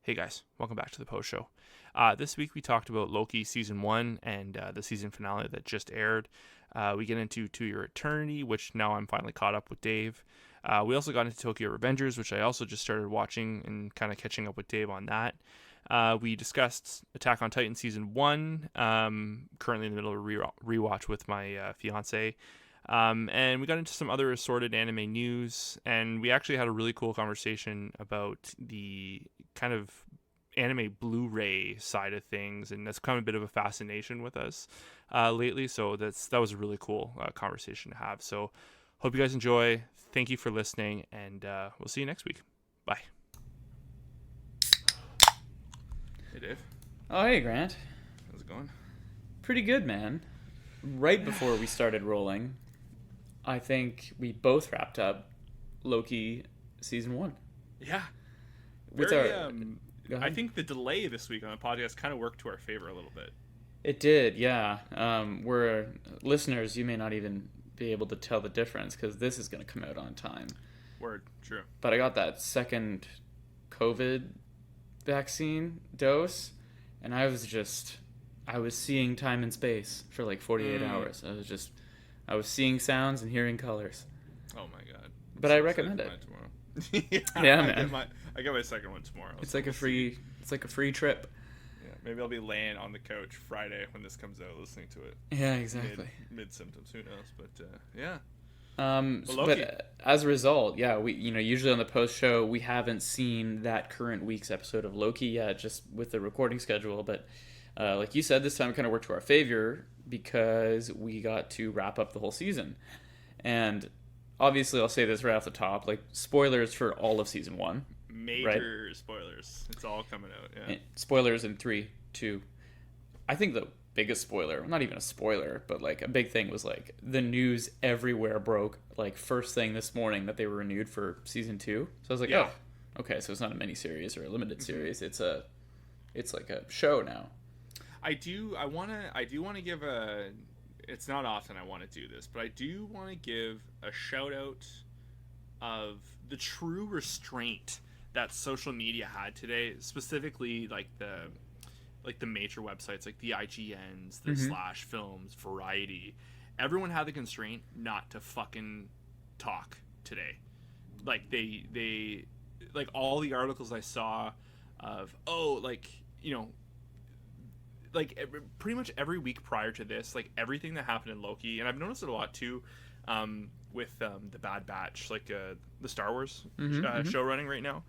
Hey guys, welcome back to the post show. This week we talked about Loki season 1 and the season finale that just aired. We get into To Your Eternity, which now I'm finally caught up with Dave. We also got into Tokyo Revengers, which I also just started watching and kind of catching up with Dave on that. We discussed Attack on Titan season 1, currently in the middle of a rewatch with my fiance. And we got into some other assorted anime news, and we actually had a really cool conversation about the kind of anime Blu-ray side of things, and that's kind of a bit of a fascination with us lately. So that was a really cool conversation to have. So hope you guys enjoy. Thank you for listening, and we'll see you next week. Bye. Hey, Dave. Oh, hey, Grant. How's it going? Pretty good, man. Right before we started rolling, I think we both wrapped up Loki season 1. Yeah. I think the delay this week on the podcast kind of worked to our favor a little bit. It did, yeah. We're listeners, you may not even be able to tell the difference because this is going to come out on time. Word, true. But I got that second COVID vaccine dose, and I was seeing time and space for like 48 hours. I was seeing sounds and hearing colors. Oh my god! But I recommend it. Yeah, man. I get my second one tomorrow. It's like a free trip. Yeah, maybe I'll be laying on the couch Friday when this comes out, listening to it. Yeah, exactly. Mid symptoms, who knows? But yeah. But as a result, yeah, we usually on the post show we haven't seen that current week's episode of Loki yet, just with the recording schedule. But like you said, this time kind of worked to our favor because we got to wrap up the whole season. And obviously, I'll say this right off the top, like spoilers for all of season 1. Major spoilers. It's all coming out. Yeah. And spoilers in 3, 2. I think the biggest spoiler, not even a spoiler, but like a big thing was like the news everywhere broke like first thing this morning that they were renewed for season 2. So I was like, oh, okay, so it's not a miniseries or a limited series. It's like a show now. I do want to give a. It's not often I want to do this, but I do want to give a shout out of the true restraint that social media had today, specifically like the major websites like the IGNs, the Slash Films, Variety. Everyone had the constraint not to fucking talk today. Like they like all the articles I saw of pretty much every week prior to this, like everything that happened in Loki, and I've noticed it a lot too, with the Bad Batch, like the Star Wars show running right now.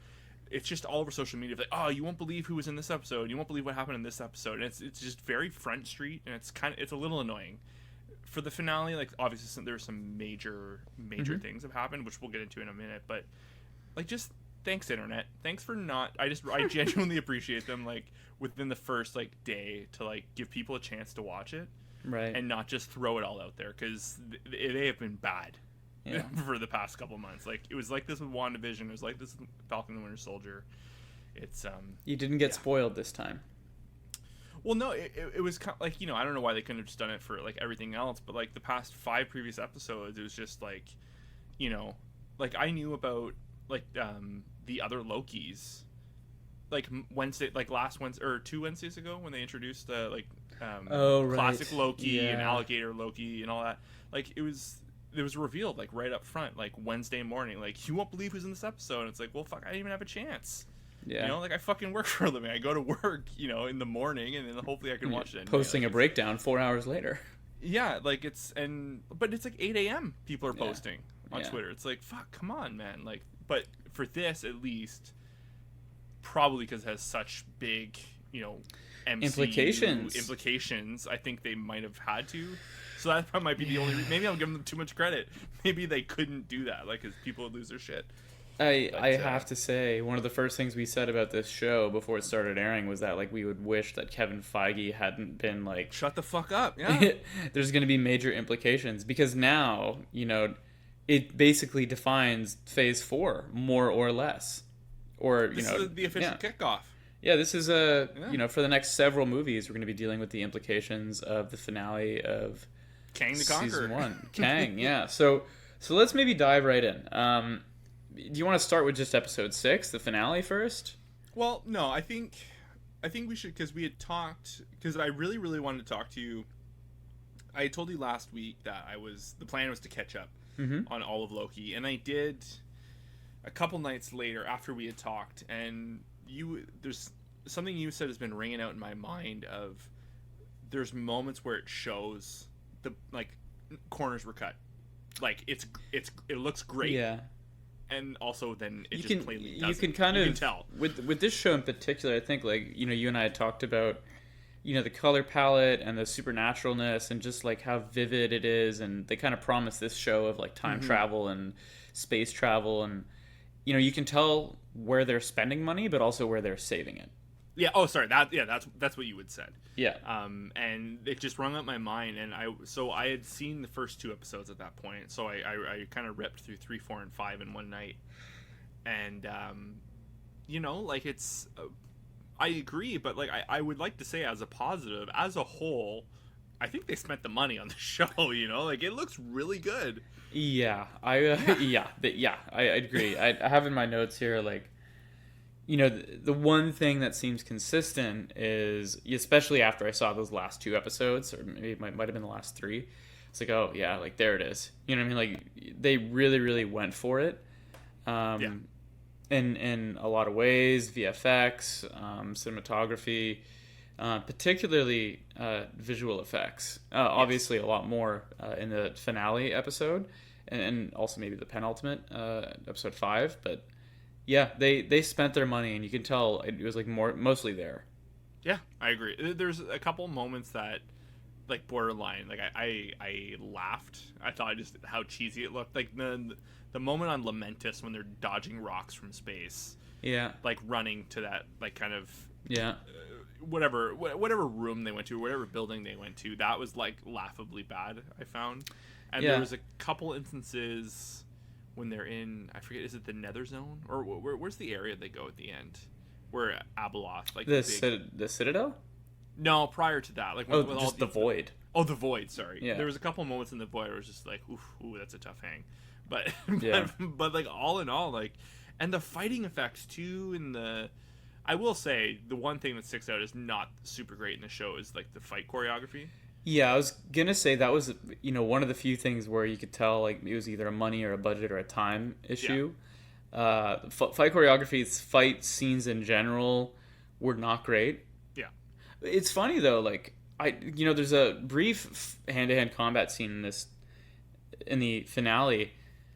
It's just all over social media, like, oh, you won't believe who was in this episode, you won't believe what happened in this episode, and it's just very Front Street, and it's a little annoying. For the finale, like obviously there's some major things have happened, which we'll get into in a minute, but like just thanks internet, thanks for not. I genuinely appreciate them like within the first like day to like give people a chance to watch it, right, and not just throw it all out there because they have been bad. Yeah. For the past couple months. Like it was like this with WandaVision, it was like this with Falcon and the Winter Soldier. It's you didn't get spoiled this time. Well, no, it was kind of like, I don't know why they couldn't have just done it for like everything else, but like the past 5 previous episodes, it was just like, like I knew about like the other Lokis like Wednesday, like last Wednesday or 2 Wednesdays ago when they introduced classic Loki and alligator Loki and all that. Like it was revealed like right up front, like Wednesday morning, like you won't believe who's in this episode. And it's like, well, fuck, I didn't even have a chance. Yeah, like I fucking work for a living. I go to work, in the morning, and then hopefully I can watch it. Posting a breakdown 4 hours later. Yeah, like but it's like 8 a.m. people are posting on Twitter. It's like, fuck, come on, man. Like, but for this at least, probably because it has such big, MCU implications. I think they might have had to. So that might be the only. Maybe I'm giving them too much credit. Maybe they couldn't do that, like, because people would lose their shit. I have to say, one of the first things we said about this show before it started airing was that like we would wish that Kevin Feige hadn't been like, shut the fuck up. Yeah, there's going to be major implications because now it basically defines Phase 4 more or less, or this is the official kickoff. Yeah, this is for the next several movies we're going to be dealing with the implications of the finale of Kang the Conqueror. Season 1. Kang, yeah. So let's maybe dive right in. Do you want to start with just episode 6, the finale first? Well, no, I think we should, because we had talked, because I really really wanted to talk to you. I told you last week that the plan was to catch up on all of Loki, and I did a couple nights later after we had talked, and there's something you said has been ringing out in my mind of there's moments where it shows the like corners were cut, like it looks great, Yeah. and also then it plainly doesn't. You can kind of tell with this show in particular. I think like you and I had talked about the color palette and the supernaturalness and just like how vivid it is, and they kind of promise this show of like time travel and space travel, and you can tell where they're spending money but also where they're saving it. Yeah. Oh, sorry. That's what you had said. Yeah. And it just rung up my mind, and I had seen the first 2 episodes at that point, so I kind of ripped through 3, 4, and 5 in one night, and like it's. I agree, but like I would like to say as a positive, as a whole, I think they spent the money on the show. Like it looks really good. Yeah. I agree. I have in my notes here like. The one thing that seems consistent is, especially after I saw those last 2 episodes, or maybe it might have been the last 3, it's like, oh, yeah, like, there it is. You know what I mean? Like, they really, really went for it. In a lot of ways, VFX, cinematography, particularly visual effects. Obviously, a lot more in the finale episode, and also maybe the penultimate, episode 5, but... Yeah, they spent their money, and you can tell it was like mostly there. Yeah, I agree. There's a couple moments that, like, borderline. Like I laughed. I thought just how cheesy it looked. Like the moment on Lamentus when they're dodging rocks from space. Yeah. Like running to that like kind of whatever room they went to, whatever building they went to. That was like laughably bad, I found. And there was a couple instances. When they're in, I forget, is it the Nether Zone? Or where's the area they go at the end? Where Abeloth, like... The Citadel? No, prior to that. Like with just the Void. Oh, the Void, sorry. Yeah. There was a couple moments in the Void where it was just like, ooh, that's a tough hang. But, yeah. but like, all in all, like... And the fighting effects, too, and the... I will say, the one thing that sticks out is not super great in the show is, like, the fight choreography. Yeah, I was gonna say that was one of the few things where you could tell like it was either a money or a budget or a time issue. Yeah. Fight choreography, fight scenes in general were not great. Yeah, it's funny though. Like there's a brief hand-to-hand combat scene in the finale,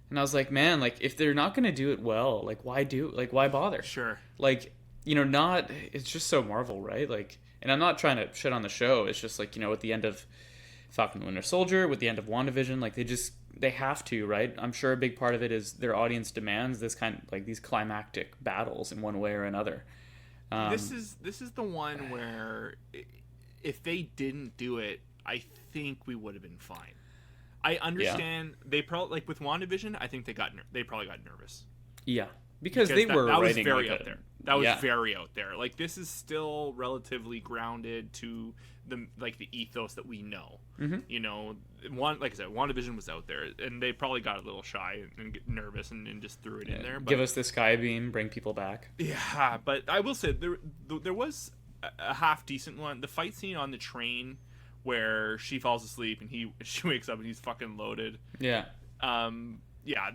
and I was like, man, like if they're not gonna do it well, like why bother? Sure. Like it's just so Marvel, right? Like. And I'm not trying to shit on the show. It's just like, at the end of Falcon and Winter Soldier, with the end of WandaVision, like they have to, right? I'm sure a big part of it is their audience demands this kind like these climactic battles in one way or another. This is the one where if they didn't do it, I think we would have been fine. I understand they probably like with WandaVision. I think they probably got nervous. Yeah. Because they were that was writing very like out there. That was very out there. Like this is still relatively grounded to the ethos that we know. Mm-hmm. Like I said, WandaVision was out there, and they probably got a little shy and get nervous and just threw it in there. But, give us the sky beam, bring people back. Yeah, but I will say there was a half decent one. The fight scene on the train where she falls asleep and she wakes up and he's fucking loaded. Yeah. Yeah,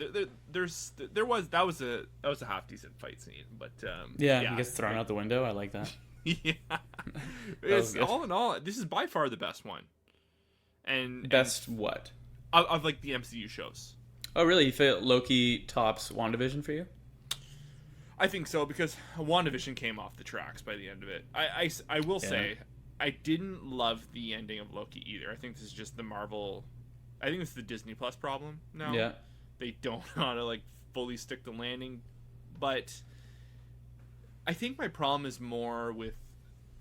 there was a half decent fight scene, but he gets thrown out the window. I like that. Yeah, it's all in all, this is by far the best one. And what of like the MCU shows? Oh, really? You feel Loki tops WandaVision for you? I think so because WandaVision came off the tracks by the end of it. I will say I didn't love the ending of Loki either. I think this is just the Marvel. I think this is the Disney Plus problem now. Yeah. They don't know how to like fully stick the landing, but I think my problem is more with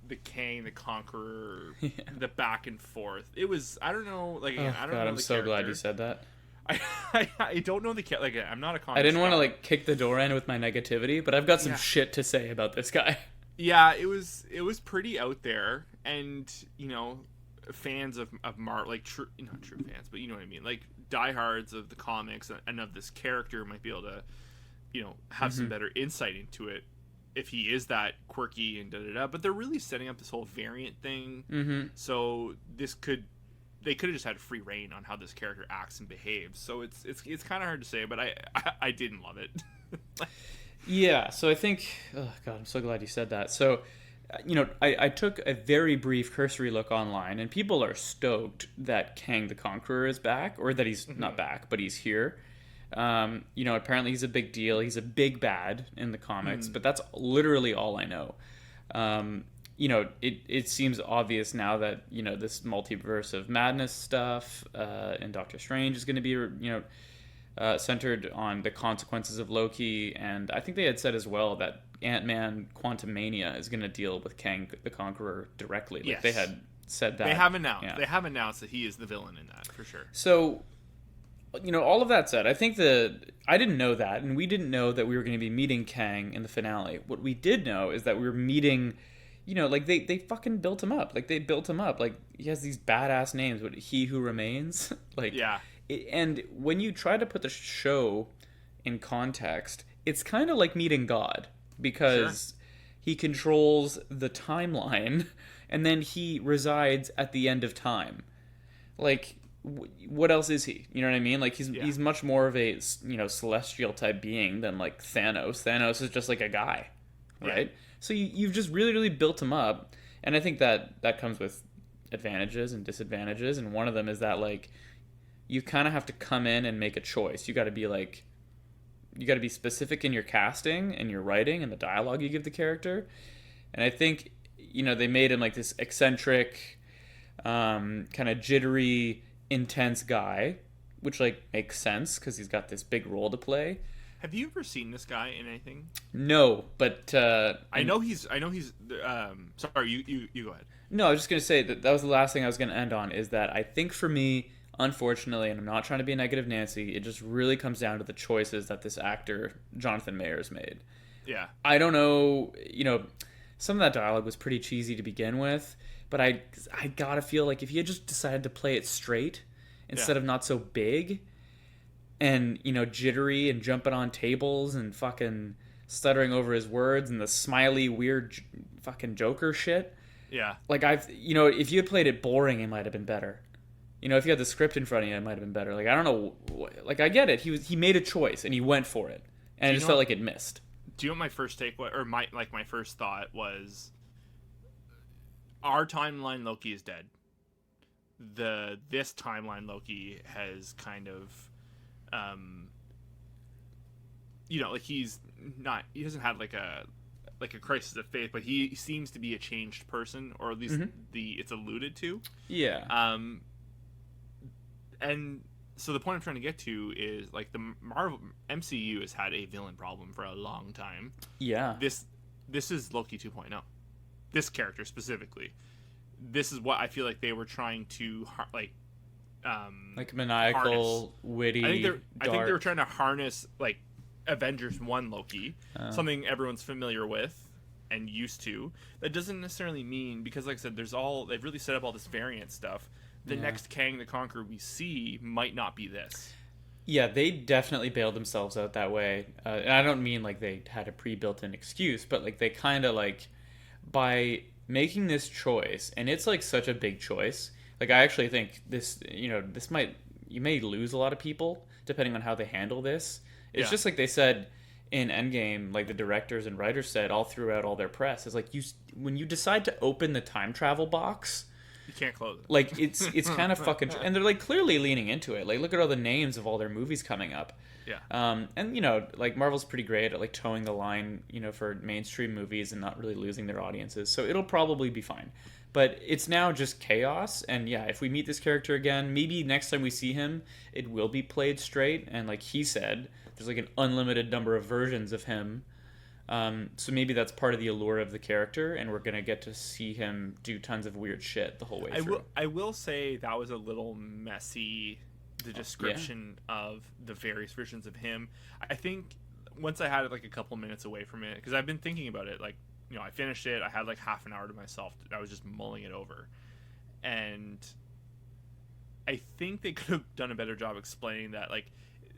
the Kang the Conqueror, the back and forth. It was I don't know like I don't know. I'm so glad you said that. I don't know the like I'm not a comic. I didn't want to like kick the door in with my negativity, but I've got some shit to say about this guy. Yeah, it was pretty out there, and fans of Marvel, like not true fans, but you know what I mean, like diehards of the comics and of this character might be able to have some better insight into it. if he is that quirky and da-da-da, but they're really setting up this whole variant thing. Mm-hmm. So they could have just had free reign on how this character acts and behaves. So it's kind of hard to say, but I didn't love it. Yeah, so I think, oh God, I'm so glad you said that. So, I took a very brief cursory look online, and people are stoked that Kang the Conqueror is back, or that he's not back, but he's here. Apparently he's a big deal. He's a big bad in the comics, but that's literally all I know. It seems obvious now that, this multiverse of madness stuff and Doctor Strange is going to be, centered on the consequences of Loki. And I think they had said as well that Ant-Man Quantumania is going to deal with Kang the Conqueror directly. Like, yes. They had said that. They have announced. Yeah. They have announced that he is the villain in that, for sure. So, all of that said, I think I didn't know that, and we didn't know that we were going to be meeting Kang in the finale. What we did know is that we were meeting, like they fucking built him up. Like, they built him up. Like, he has these badass names. What, He Who Remains? Like, yeah. And when you try to put the show in context, it's kind of like meeting God, because he controls the timeline, and then he resides at the end of time. Like, what else is he? You know what I mean? Like, he's much more of a, celestial type being than, like, Thanos. Thanos is just like a guy, right? Yeah. So you've just really, really built him up, and I think that comes with advantages and disadvantages, and one of them is that, like, you kind of have to come in and make a choice. You got to be specific in your casting and your writing and the dialogue you give the character. And I think, they made him like this eccentric, kind of jittery, intense guy, which, like, makes sense because he's got this big role to play. Have you ever seen this guy in anything? No, but I know he's. Sorry, you go ahead. No, I was just gonna say that was the last thing I was gonna end on. Is that I think for me, unfortunately, and I'm not trying to be a negative Nancy, it just really comes down to the choices that this actor Jonathan Mayers made. Yeah. I don't know. Some of that dialogue was pretty cheesy to begin with, but I gotta feel like if he had just decided to play it straight instead of not so big and, jittery and jumping on tables and fucking stuttering over his words and the smiley, weird fucking Joker shit. Yeah. Like, if you had played it boring, it might have been better. If you had the script in front of you, it might have been better. Like, I don't know. Like, I get it. He made a choice and he went for it, and it just felt like it missed. Do you know what my first take was, or my first thought was? Our timeline Loki is dead. This timeline Loki has kind of, like he doesn't have like a crisis of faith, but he seems to be a changed person, or at least it's alluded to. Yeah. And so the point I'm trying to get to is, like, the Marvel MCU has had a villain problem for a long time. Yeah. This is Loki 2.0. This character specifically. This is what I feel like they were trying to like maniacal, harness. witty. I think they were trying to harness, like, Avengers 1 Loki, something everyone's familiar with and used to. That doesn't necessarily mean, because, like I said, they've really set up all this variant stuff. The next Kang the Conqueror we see might not be this. Yeah, they definitely bailed themselves out that way. And I don't mean like they had a pre-built-in excuse, but like they kind of, like, by making this choice, and it's like such a big choice. Like, I actually think this, you may lose a lot of people depending on how they handle this. It's just like they said in Endgame, like the directors and writers said all throughout all their press, is like, when you decide to open the time travel box, you can't close it. Like, it's kind of fucking... And they're, like, clearly leaning into it. Like, look at all the names of all their movies coming up. Yeah. And, like, Marvel's pretty great at, like, towing the line, for mainstream movies and not really losing their audiences. So it'll probably be fine. But it's now just chaos. And, yeah, if we meet this character again, maybe next time we see him, it will be played straight. And, like he said, there's, like, an unlimited number of versions of him. So maybe that's part of the allure of the character, and we're gonna get to see him do tons of weird shit the whole way through. I will say that was a little messy, the description of the various versions of him. I think once I had, like, a couple minutes away from it, because I've been thinking about it, like, I finished it, I had like half an hour to myself, I was just mulling it over, and I think they could have done a better job explaining that, like,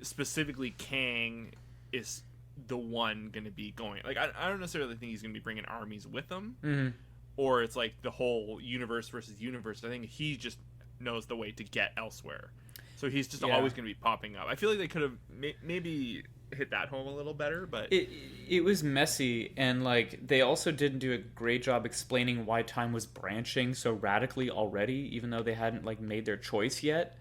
specifically Kang is the one going to be going. Like I don't necessarily think he's going to be bringing armies with him, Mm-hmm. or it's like the whole universe versus universe. I think he just knows the way to get elsewhere, so he's just always going to be popping up. I feel like they could have maybe hit that home a little better, but it was messy, and like they also didn't do a great job explaining why time was branching so radically already, even though they hadn't like made their choice yet.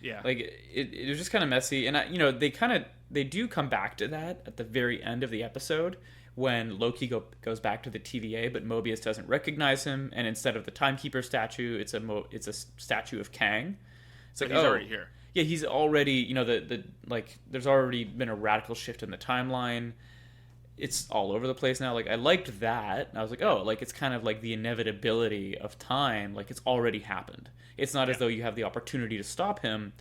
yeah, Like it was just kind of messy, and they do come back to that at the very end of the episode when Loki goes back to the TVA, but Mobius doesn't recognize him, and instead of the timekeeper statue, it's a statue of Kang. It's like, he's already here. Yeah, he's already, the like there's already been a radical shift in the timeline. It's all over the place now. Like I liked that. I was like, oh, like it's kind of like the inevitability of time. Like it's already happened. It's not as though you have the opportunity to stop him.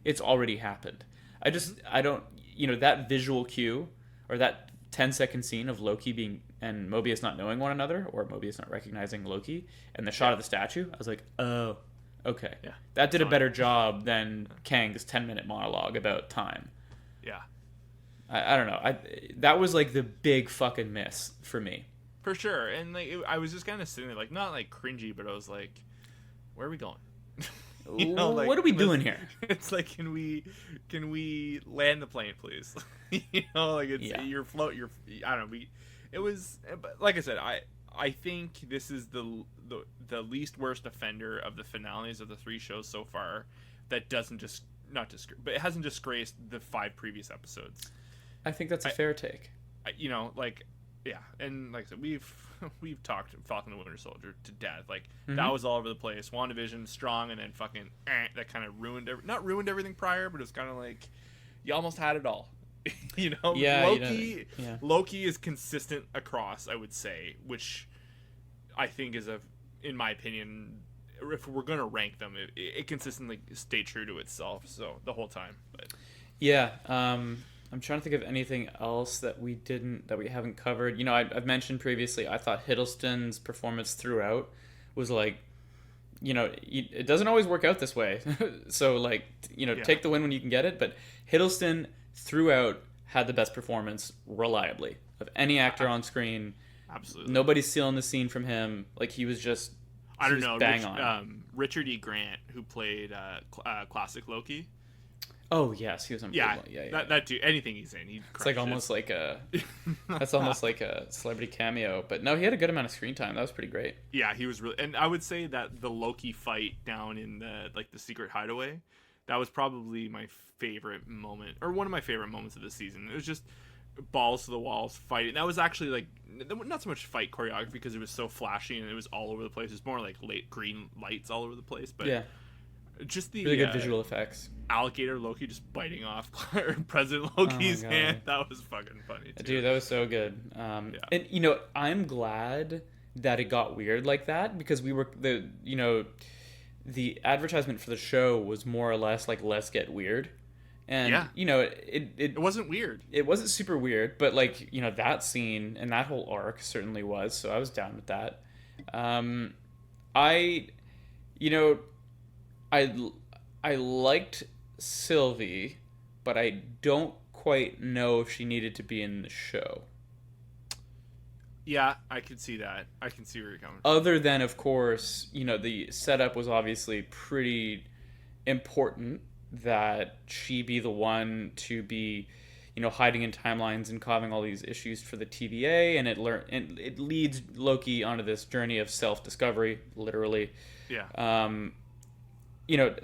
It's already happened. I don't, that visual cue or that 10-second scene of Loki being and Mobius not knowing one another, or Mobius not recognizing Loki, and the shot of the statue. I was like, oh, okay. Yeah. That did a better job than Kang's 10-minute monologue about time. Yeah. I don't know. That was like the big fucking miss for me. For sure. And like I was just kind of sitting there, like not like cringy, but I was like, where are we going? Like, what are we doing here? It's like, can we land the plane, please? Like it's your float. I don't know. It was, but like I said, I think this is the least worst offender of the finales of the 3 shows so far that doesn't but it hasn't disgraced the 5 previous episodes. I think that's a fair take. Yeah, and like I said, we've talked Falcon the Winter Soldier to death. Like that was all over the place. WandaVision strong, and then fucking that kind of not ruined everything prior, but it was kind of like you almost had it all. Yeah, Loki is consistent across, I would say, which I think is in my opinion, if we're gonna rank them, it consistently stayed true to itself. So the whole time, but yeah. I'm trying to think of anything else that we haven't covered. I've mentioned previously, I thought Hiddleston's performance throughout was like, it doesn't always work out this way. So like, take the win when you can get it. But Hiddleston throughout had the best performance reliably of any actor on screen. Absolutely. Nobody's stealing the scene from him. Like he was just, I don't know, bang on. Richard E. Grant, who played classic Loki. Oh yes, he was on. Yeah. That dude. Anything he's in, it's like almost like that's almost like a celebrity cameo. But no, he had a good amount of screen time. That was pretty great. Yeah, he was really. And I would say that the Loki fight down in the secret hideaway, that was probably my favorite moment, or one of my favorite moments of the season. It was just balls to the walls fighting. That was actually like not so much fight choreography because it was so flashy and it was all over the place. It was more like late green lights all over the place. But yeah. Just the really good visual effects. Alligator Loki just biting off President Loki's hand. That was fucking funny too. Dude, that was so good. And I'm glad that it got weird like that, because we were the advertisement for the show was more or less like, let's get weird. And it wasn't weird. It wasn't super weird, but like, that scene and that whole arc certainly was. So I was down with that. I liked Sylvie, but I don't quite know if she needed to be in the show. Yeah, I can see that. I can see where you're coming from. Other than, of course, the setup was obviously pretty important that she be the one to be, hiding in timelines and causing all these issues for the TVA, and it leads Loki onto this journey of self-discovery, literally. Yeah.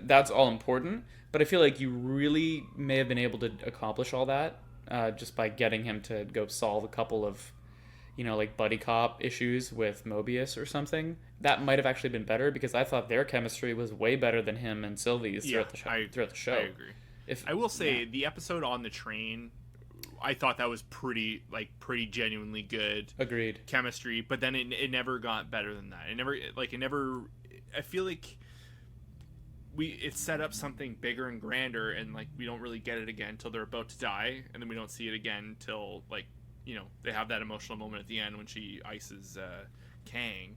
That's all important, but I feel like you really may have been able to accomplish all that just by getting him to go solve a couple of, like buddy cop issues with Mobius or something. That might have actually been better, because I thought their chemistry was way better than him and Sylvie's throughout the show. I agree. I will say the episode on the train, I thought that was pretty genuinely good. Agreed. Chemistry, but then it never got better than that. It never. I feel like it set up something bigger and grander, and like we don't really get it again until they're about to die, and then we don't see it again till like they have that emotional moment at the end when she ices Kang.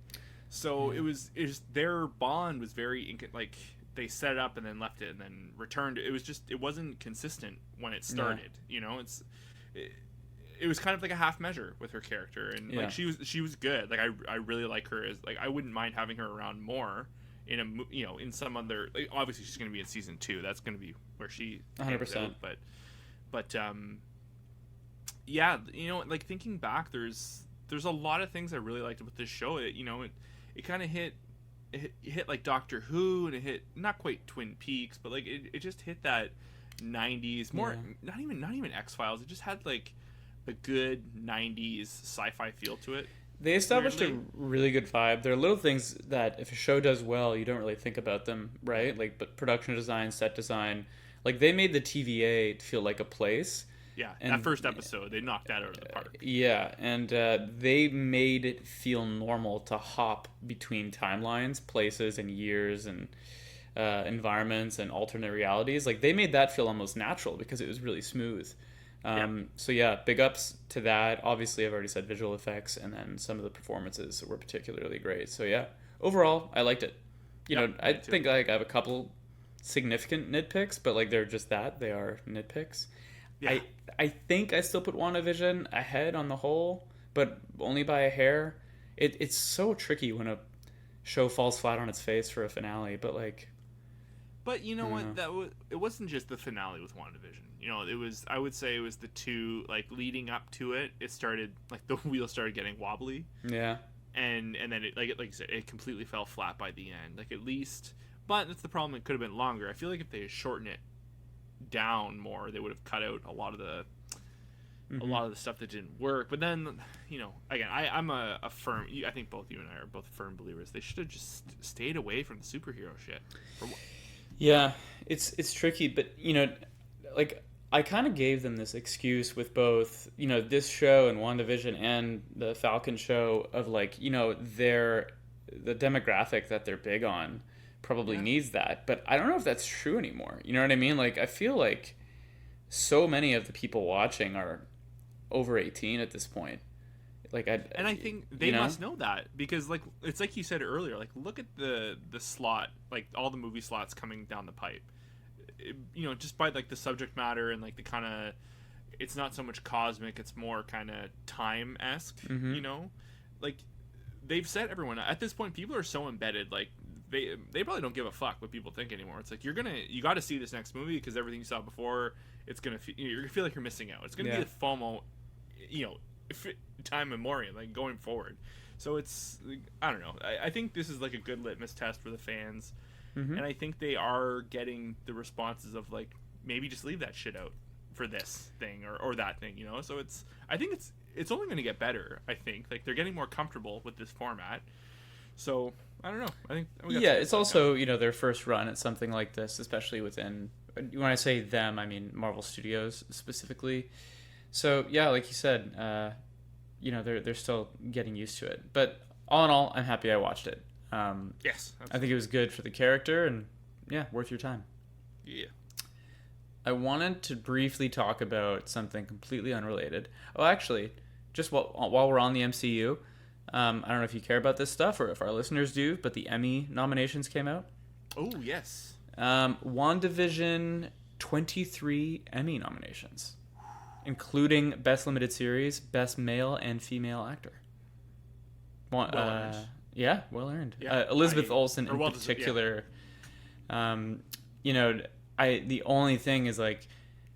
So it was their bond was very like they set it up and then left it and then returned. It wasn't consistent when it started. it was kind of like a half measure with her character, and like she was good. Like I really like her as like I wouldn't mind having her around more in in some other, like, obviously she's going to be in season 2. That's going to be where she 100%. But yeah, like thinking back, there's a lot of things I really liked with this show. It kind of hit like Doctor Who, and it hit not quite Twin Peaks, but like it just hit that 90s more, not even X-Files. It just had like a good 90s sci-fi feel to it. They established a really good vibe. There are little things that if a show does well, you don't really think about them, right? Like, but production design, set design, like they made the TVA feel like a place. Yeah, and that first episode, they knocked that out of the park. Yeah, and they made it feel normal to hop between timelines, places, and years, and environments, and alternate realities. Like, they made that feel almost natural because it was really smooth. So yeah, big ups to that. Obviously, I've already said visual effects, and then some of the performances were particularly great. So yeah, overall, I liked it. I think like I have a couple significant nitpicks, but like they're just that. They are nitpicks. Yeah. I think I still put WandaVision ahead on the whole, but only by a hair. It's so tricky when a show falls flat on its face for a finale, but like... But you know what? It wasn't just the finale with WandaVision. I would say it was the two, like, leading up to it. It started, like, the wheel started getting wobbly. Yeah. And then it, like you said, it completely fell flat by the end. Like, at least... But that's the problem. It could have been longer. I feel like if they had shortened it down more, they would have cut out a lot of the stuff that didn't work. But then, again, I'm a firm... I think both you and I are both firm believers. They should have just stayed away from the superhero shit. Yeah, it's tricky, but like I kind of gave them this excuse with both this show and WandaVision and the Falcon show of like the demographic that they're big on probably needs that, but I don't know if that's true anymore. You know what I mean? Like, I feel like so many of the people watching are over 18 at this point. Like, I think they must know that, because like it's like you said earlier, like look at the slot, like all the movie slots coming down the pipe. Just by like the subject matter and like the kind of, it's not so much cosmic, it's more kind of time-esque. Like they've set everyone at this point. People are so embedded, like they probably don't give a fuck what people think anymore. It's like you got to see this next movie because everything you saw before, it's gonna you're gonna feel like you're missing out. It's gonna be the FOMO, time memorial, like going forward. So it's, I don't know. I think this is like a good litmus test for the fans, and I think they are getting the responses of like, maybe just leave that shit out for this thing or that thing, So I think it's only going to get better. I think like they're getting more comfortable with this format. So I don't know. I think it's also their first run at something like this, especially within, when I say them, I mean Marvel Studios specifically. So yeah, like you said, they're still getting used to it. But all in all, I'm happy I watched it. Yes, absolutely. I think it was good for the character, and yeah, worth your time. Yeah. I wanted to briefly talk about something completely unrelated. Oh, actually, just while we're on the MCU, I don't know if you care about this stuff or if our listeners do, but the Emmy nominations came out. Oh, yes. WandaVision, 23 Emmy nominations, including Best Limited Series, Best Male and Female Actor. Well earned. Yeah, well earned. Yeah, Elizabeth Olsen in particular. The only thing is like,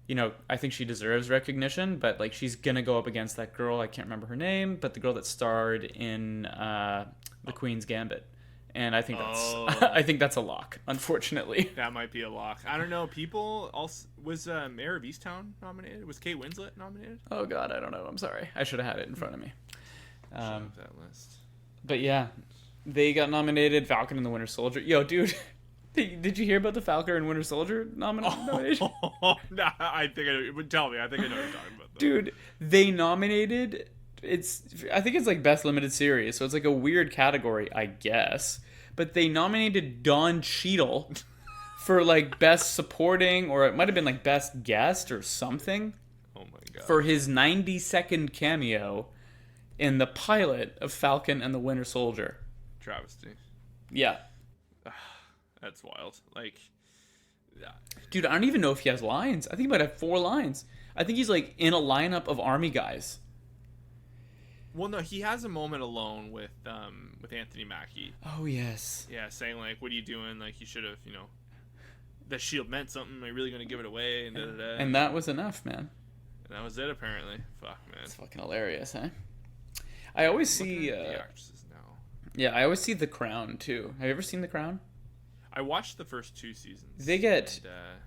I think she deserves recognition, but like she's gonna go up against that girl. I can't remember her name, but the girl that starred in The Queen's Gambit. And I think that's a lock, unfortunately. That might be a lock. I don't know. People also, was Mayor of Easttown nominated? Was Kate Winslet nominated? Oh God, I don't know. I'm sorry. I should have had it in front of me. Have that list. But yeah, they got nominated. Falcon and the Winter Soldier. Yo, dude, did you hear about the Falcon and Winter Soldier nomination? Nah, I think I know. Tell me. I think I know what you're talking about, though. Dude, they nominated. I think it's like Best Limited Series, so it's like a weird category, I guess. But they nominated Don Cheadle for like Best Supporting, or it might have been like Best Guest or something. Oh my God. For his 90-second cameo in the pilot of Falcon and the Winter Soldier. Travesty. Yeah. That's wild. Like, dude, I don't even know if he has lines. I think he might have 4 lines. I think he's like in a lineup of army guys. Well, no, he has a moment alone with Anthony Mackie. Oh yes. Yeah, saying like, "What are you doing? Like, you should have, that shield meant something. Are you really gonna give it away?" And And that was enough, man. And that was it, apparently. Fuck, man. It's fucking hilarious, huh? I always see the actresses now. Yeah, I always see The Crown too. Have you ever seen The Crown? I watched the first 2 seasons. They get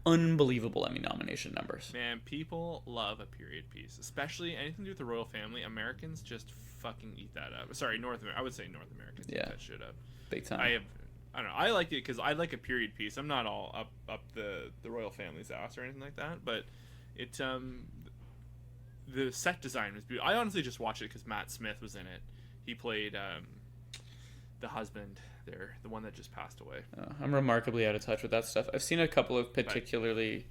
unbelievable Emmy nomination numbers. Man, people love a period piece, especially anything to do with the royal family. Americans just fucking eat that up. Sorry, North America. I would say North Americans eat that shit up. Big time. I don't know. I like it because I like a period piece. I'm not all up the royal family's ass or anything like that, but it the set design was beautiful. I honestly just watched it because Matt Smith was in it. He played the husband there, the one that just passed away. I'm remarkably out of touch with that stuff. I've seen a couple of particularly,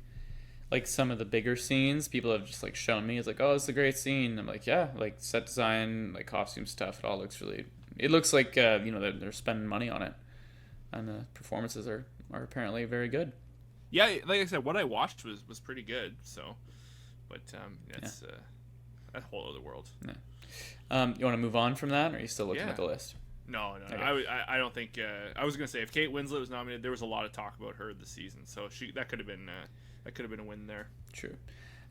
like some of the bigger scenes. People have just like shown me. It's like, oh, it's a great scene. I'm like, yeah, like set design, like costume stuff. It all looks really. It looks like they're spending money on it, and the performances are apparently very good. Yeah, like I said, what I watched was pretty good. So, but it's a whole other world. Yeah. You want to move on from that, or are you still looking at the list? No. Okay. I don't think. I was gonna say if Kate Winslet was nominated, there was a lot of talk about her this season, so that could have been a win there. True.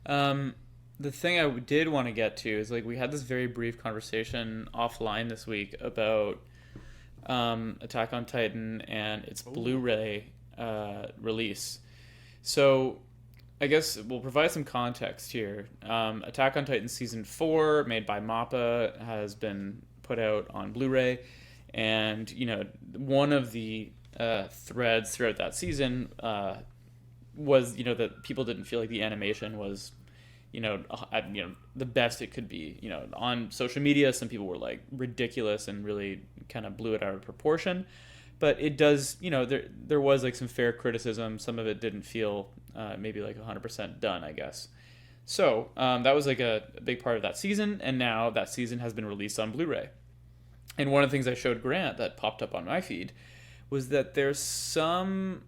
The thing I did want to get to is like we had this very brief conversation offline this week about Attack on Titan and its Blu-ray release. So I guess we'll provide some context here. Attack on Titan Season 4, made by MAPPA, has been put out on Blu-ray. And, one of the threads throughout that season was, that people didn't feel like the animation was, the best it could be. On social media, some people were like ridiculous and really kind of blew it out of proportion. But it does, there was like some fair criticism. Some of it didn't feel maybe like 100% done, I guess. So that was like a big part of that season. And now that season has been released on Blu-ray. And one of the things I showed Grant that popped up on my feed was that there's some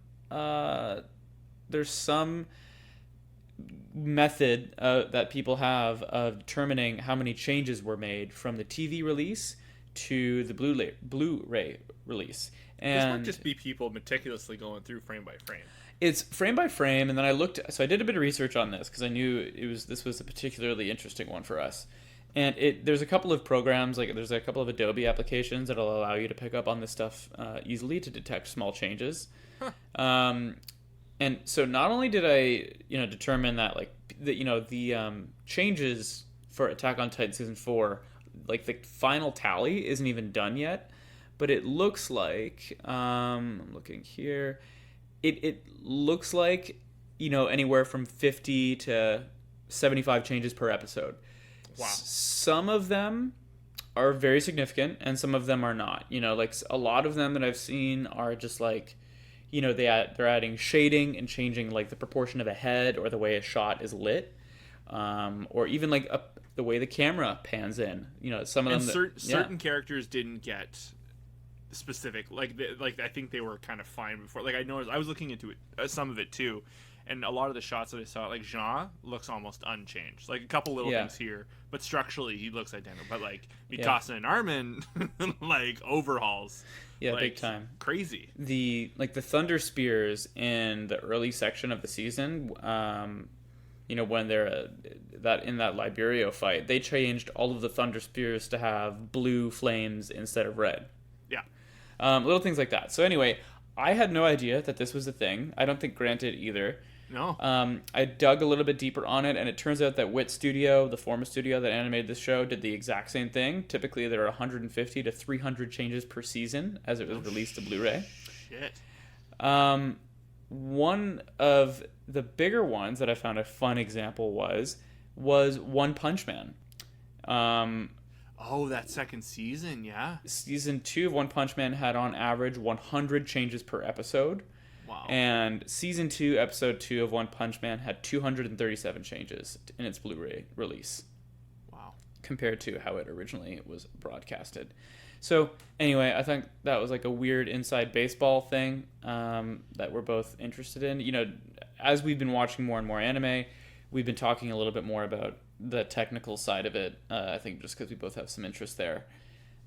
method that people have of determining how many changes were made from the TV release to the Blu-ray release. And this might just be people meticulously going through frame by frame. It's frame by frame, and then I did a bit of research on this because I knew this was a particularly interesting one for us. And there's a couple of programs, like there's a couple of Adobe applications that'll allow you to pick up on this stuff easily to detect small changes. Huh. And so not only did I, determine that the changes for Attack on Titan Season 4, like the final tally isn't even done yet, but it looks like, I'm looking here, it looks like, anywhere from 50 to 75 changes per episode. Wow. Some of them are very significant and some of them are not. Like a lot of them that I've seen are just like, they're adding shading and changing like the proportion of a head or the way a shot is lit, or even like the way the camera pans in. Some of them certain characters didn't get specific. Like I think they were kind of fine before. Like I noticed, I was looking into it, some of it too. And a lot of the shots that I saw, like Jean looks almost unchanged. Like a couple little things here, but structurally he looks identical. But like Mikasa and Armin, like overhauls. Yeah, like, big time. Crazy. The Thunder Spears in the early section of the season, when they're in that Liberio fight, they changed all of the Thunder Spears to have blue flames instead of red. Yeah. Little things like that. So anyway, I had no idea that this was a thing. I don't think Grant did either. No. I dug a little bit deeper on it, and it turns out that Wit Studio, the former studio that animated this show, did the exact same thing. Typically, there are 150 to 300 changes per season as it was released to Blu-ray. Shit. One of the bigger ones that I found a fun example was One Punch Man. That second season, yeah. Season 2 of One Punch Man had on average 100 changes per episode. Wow. And Season 2, Episode 2 of One Punch Man had 237 changes in its Blu-ray release. Wow. Compared to how it originally was broadcasted. So, anyway, I think that was like a weird inside baseball thing that we're both interested in. As we've been watching more and more anime, we've been talking a little bit more about the technical side of it. I think just because we both have some interest there.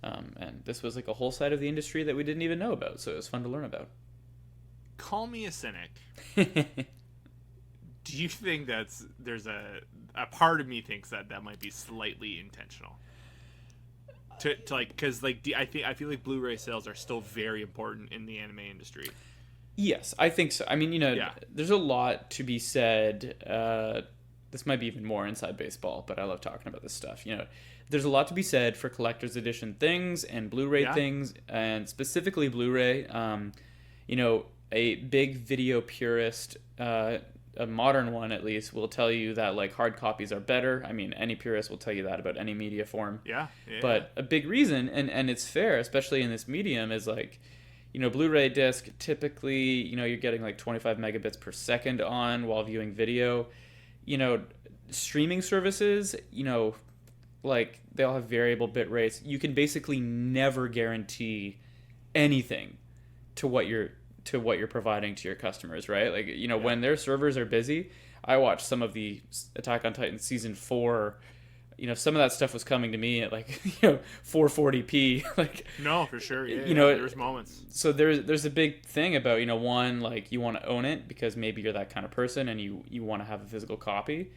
And this was like a whole side of the industry that we didn't even know about, so it was fun to learn about. Call me a cynic. Do you think there's a part of me thinks that might be slightly intentional? To like, because like I feel like Blu-ray sales are still very important in the anime industry. Yes, I think so. I mean, there's a lot to be said. This might be even more inside baseball, but I love talking about this stuff. There's a lot to be said for collector's edition things and Blu-ray things, and specifically Blu-ray. A big video purist, a modern one at least, will tell you that like hard copies are better. I mean, any purist will tell you that about any media form. Yeah. But a big reason, and it's fair, especially in this medium, is like, Blu-ray disc, typically, you're getting like 25 megabits per second on while viewing video. Streaming services, like they all have variable bit rates. You can basically never guarantee anything to what you're providing to your customers, right? Like, when their servers are busy, I watched some of the Attack on Titan season 4. Some of that stuff was coming to me at like 440p. Like, no, for sure. Yeah, there's moments. So there's a big thing about one, like, you want to own it because maybe you're that kind of person and you want to have a physical copy.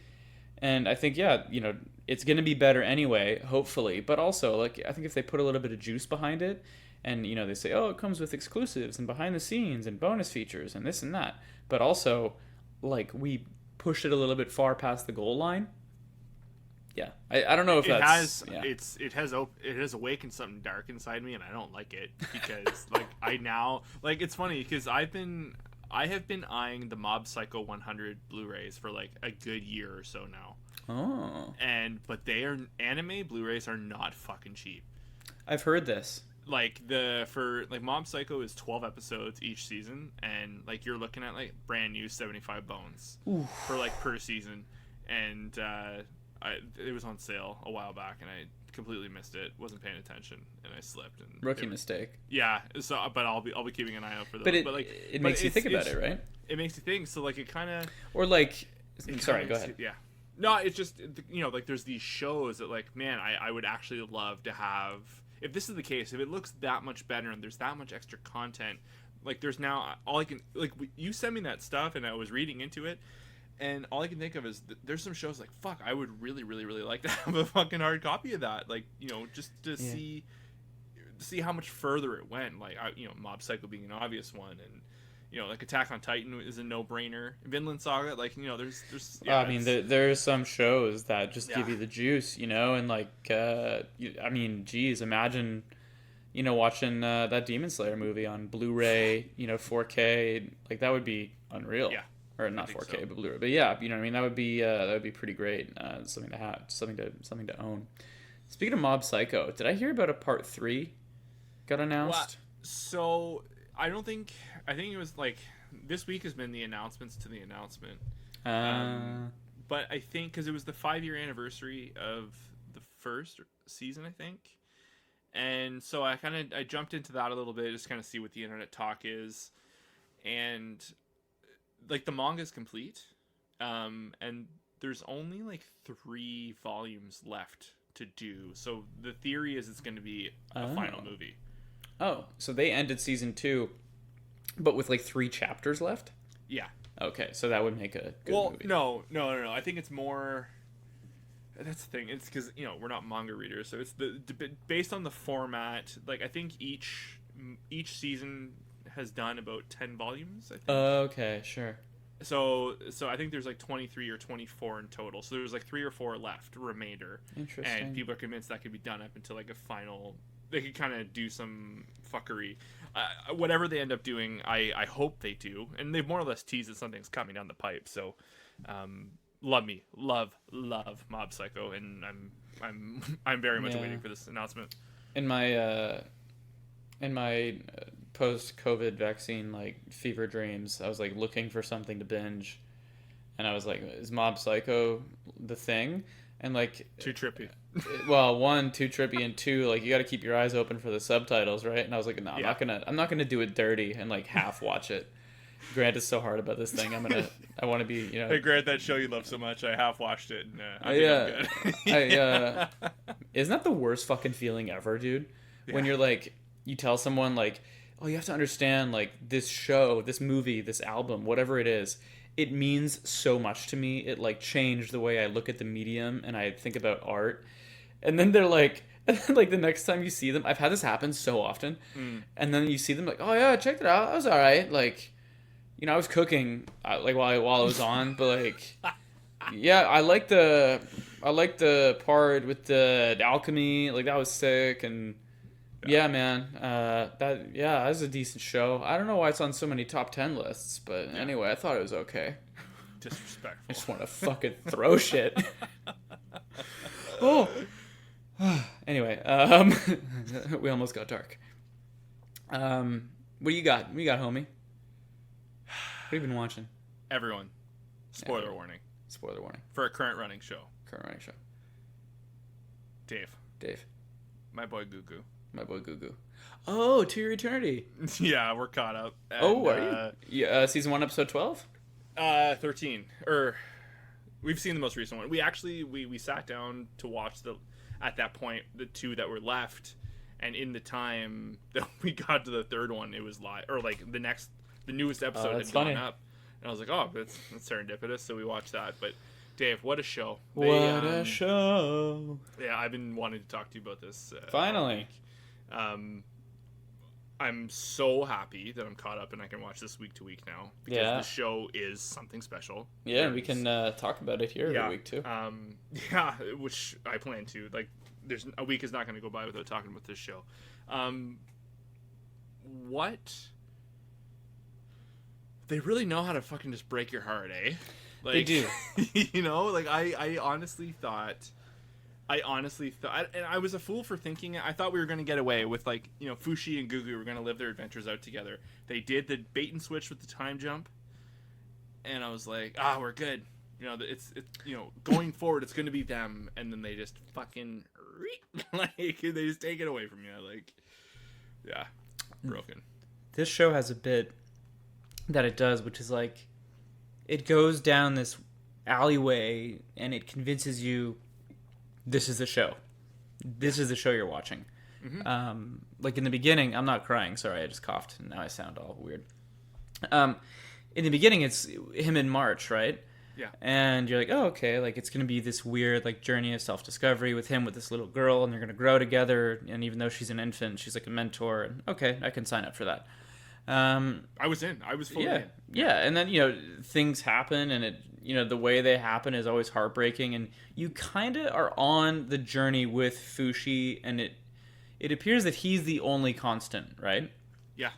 And I think it's going to be better anyway, hopefully. But also, like, I think if they put a little bit of juice behind it, and they say, oh, it comes with exclusives and behind the scenes and bonus features and this and that, but also, like, we push it a little bit far past the goal line. Yeah, I don't know if it has awakened something dark inside me, and I don't like it because like it's funny because I have been eyeing the Mob Psycho 100 Blu-rays for like a good year or so now. Oh, but anime Blu-rays are not fucking cheap. I've heard this. Like Mob Psycho is 12 episodes each season, and like you're looking at like brand new 75 bones for like per season, and it was on sale a while back, and I completely missed it. Wasn't paying attention, and I slipped. And rookie mistake. Yeah. So, but I'll be keeping an eye out for those. It makes you think about it, right? It makes you think. So like it kind of. Or like, sorry, go ahead. Yeah. No, it's just like there's these shows that like, man, I would actually love to have. If this is the case, if it looks that much better and there's that much extra content, like there's now all I can like you sent me that stuff and I was reading into it. And all I can think of is there's some shows like, fuck, I would really, really, really like to have a fucking hard copy of that. Like, just to see how much further it went. Like, Mob Psycho being an obvious one. And, like Attack on Titan is a no-brainer. Vinland Saga, like, there's I mean, there's some shows that just give you the juice, and like, I mean, geez, imagine, watching that Demon Slayer movie on Blu-ray, 4K. Like, that would be unreal. Yeah. Or not 4K, but Blu-ray. But yeah, what I mean, that would be pretty great. Something to have, something to own. Speaking of Mob Psycho, did I hear about a part 3 got announced? Well, so I think it was like this week has been the announcements to the announcement. But I think because it was the 5-year anniversary of the first season, I think, and so I jumped into that a little bit, just kind of see what the internet talk is, and like the manga is complete, and there's only like 3 volumes left to do. So the theory is it's going to be a final movie. Oh, so they ended season 2, but with like 3 chapters left? Yeah. Okay, so that would make a good movie. No. I think it's more. That's the thing. It's because we're not manga readers, so it's based on the format. Like I think each season has done about 10 volumes, I think. Okay, sure. So I think there's like 23 or 24 in total. So there's like 3 or 4 left, remainder. Interesting. And people are convinced that could be done up until like a final. They could kind of do some fuckery. Whatever they end up doing, I hope they do. And they've more or less teased that something's coming down the pipe. So, love Mob Psycho, and I'm very much waiting for this announcement. In my post-COVID vaccine like fever dreams, I was like looking for something to binge, and I was like, is Mob Psycho the thing? And like, too trippy. Well, 1, too trippy, and 2, like, you got to keep your eyes open for the subtitles, right? And I was like, no, I'm not gonna do it dirty and like half watch it. Grant is so hard about this thing. I want to be, Hey, Grant, that show you love so much, I half watched it. And, I think I'm good. Isn't that the worst fucking feeling ever, dude? When you're like, you tell someone like, oh, you have to understand, like, this show, this movie, this album, whatever it is, it means so much to me. It like changed the way I look at the medium and I think about art. And then they're like, like the next time you see them, I've had this happen so often. And then you see them like, oh yeah, check it out. That was all right. Like, I was cooking like while I was on, but like, yeah, I like the part with the alchemy. Like that was sick. And yeah, man, that was a decent show. I don't know why it's on so many top 10 lists, but anyway, I thought it was okay. Disrespectful. I just want to fucking throw shit. Oh. Anyway, we almost got dark. What do you got? What do you got, homie? What have you been watching? Everyone. Spoiler warning. Spoiler warning. For a current running show. Dave. My boy Gugu. Oh, To Your Eternity. Yeah, we're caught up. And, are you? Yeah, season 1, episode 12? 13. We've seen the most recent one. We actually, we sat down to watch at that point, the 2 that were left. And in the time that we got to the third one, it was live. Or like the newest episode had gone up. And I was like, oh, that's serendipitous. So we watched that. But Dave, what a show. What a show. Yeah, I've been wanting to talk to you about this. Finally. I'm so happy that I'm caught up and I can watch this week to week now. Because the show is something special. Yeah, and we can talk about it here every week too. Yeah, which I plan to. Like, there's a week is not going to go by without talking about this show. What? They really know how to fucking just break your heart, eh? Like, they do. Like I honestly thought, and I was a fool for thinking it. I thought we were going to get away with, like, Fushi and Gugu were going to live their adventures out together. They did the bait and switch with the time jump, and I was like, we're good. It's going forward, it's going to be them, and then they just fucking like they just take it away from you. Like, yeah, broken. This show has a bit that it does, which is like, it goes down this alleyway and it convinces you this is the show. This is the show you're watching. Mm-hmm. Like in the beginning, I'm not crying. Sorry, I just coughed and now I sound all weird. In the beginning, it's him in March, right? Yeah. And you're like, oh, okay, like it's going to be this weird like journey of self-discovery with him with this little girl, and they're going to grow together. And even though she's an infant, she's like a mentor. And okay, I can sign up for that. I was fully in. Yeah, and then things happen, and it the way they happen is always heartbreaking, and you kind of are on the journey with Fushi, and it appears that he's the only constant, right? Yeah.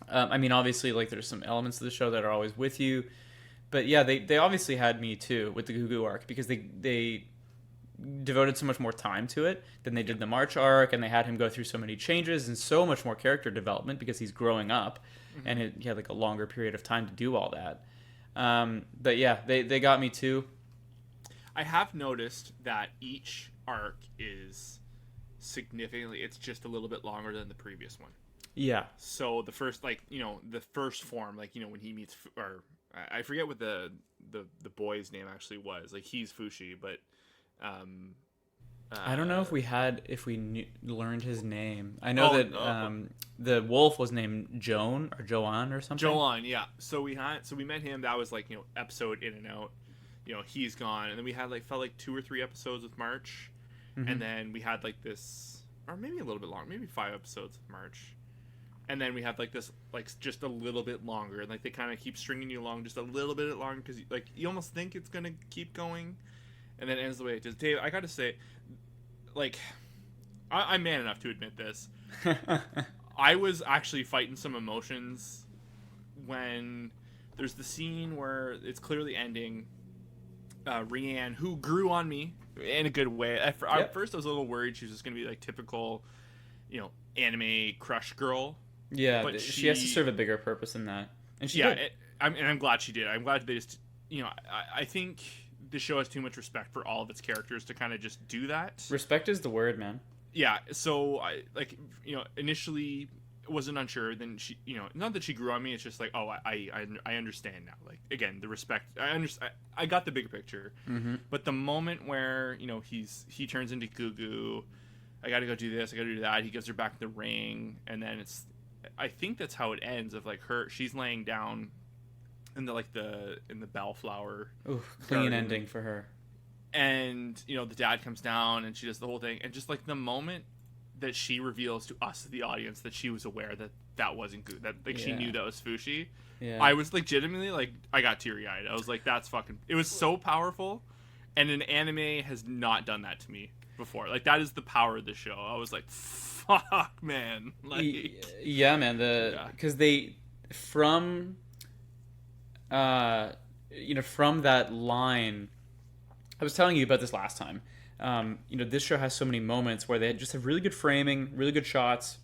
I mean, obviously, like there's some elements of the show that are always with you, but yeah, they obviously had me too with the Gugu arc because they devoted so much more time to it than they did the March arc, and they had him go through so many changes and so much more character development because he's growing up, and he had like a longer period of time to do all that. But yeah, they got me too. I have noticed that each arc is significantly, it's just a little bit longer than the previous one. Yeah. So the first, the first form, when he meets, or I forget what the boy's name actually was. Like, he's Fushi, but I don't know if we learned his name. I know the wolf was named Joan or Joanne or something. Joanne, yeah. So we met him. That was like, episode in and out. He's gone, and then we had felt like 2 or 3 episodes with March, and then we had like this, or maybe a little bit longer, maybe 5 episodes with March, and then we have like this, like just a little bit longer, and like they kind of keep stringing you along just a little bit longer because like you almost think it's gonna keep going. And then it ends the way it does. Dave, I gotta say, like, I'm man enough to admit this. I was actually fighting some emotions when there's the scene where it's clearly ending. Rianne, who grew on me in a good way. At first, I was a little worried she was just gonna be like typical, anime crush girl. Yeah, but she has to serve a bigger purpose than that, and she did. I'm glad she did. I'm glad they just, I think the show has too much respect for all of its characters to kind of just do that. Respect is the word, man. Yeah, so I initially wasn't unsure. Then she, not that she grew on me. It's just like, oh, I understand now. Like, again, the respect. I got the big picture. Mm-hmm. But the moment where he turns into Goo Goo, I got to go do this. I got to do that. He gives her back the ring, and then I think that's how it ends. Of like she's laying down in the bellflower. Ooh, clean garden. Ending for her. And the dad comes down and she does the whole thing, and just like the moment that she reveals to us, the audience, that she was aware that wasn't good, that like she knew that was Fushi. Yeah. I was legitimately like, I got teary eyed. I was like, that's fucking. It was so powerful, and an anime has not done that to me before. Like, that is the power of the show. I was like, fuck, man. Like, yeah, man. Because they from that line. I was telling you about this last time. This show has so many moments where they just have really good framing, really good shots,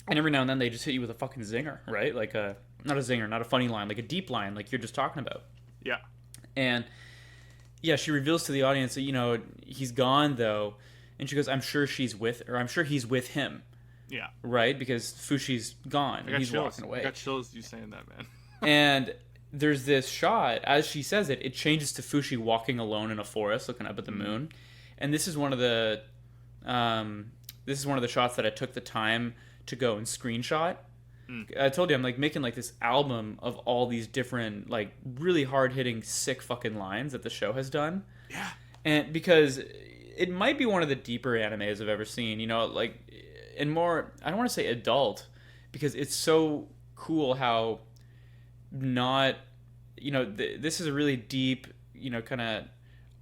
and every now and then they just hit you with a fucking zinger, right? Like not a zinger, not a funny line, like a deep line, like you're just talking about. Yeah. And yeah, she reveals to the audience that he's gone though, and she goes, "I'm sure he's with him." Yeah. Right, because Fushi's gone and he's chills. Walking away. I got chills you saying that, man. And there's this shot, as she says it changes to Fushi walking alone in a forest looking up at the moon. And this is one of the shots that I took the time to go and screenshot. I told you I'm like making like this album of all these different like really hard-hitting sick fucking lines that the show has done. Yeah. And because it might be one of the deeper animes I've ever seen, like, and more, I don't want to say adult, because it's so cool how not, this is a really deep, kind of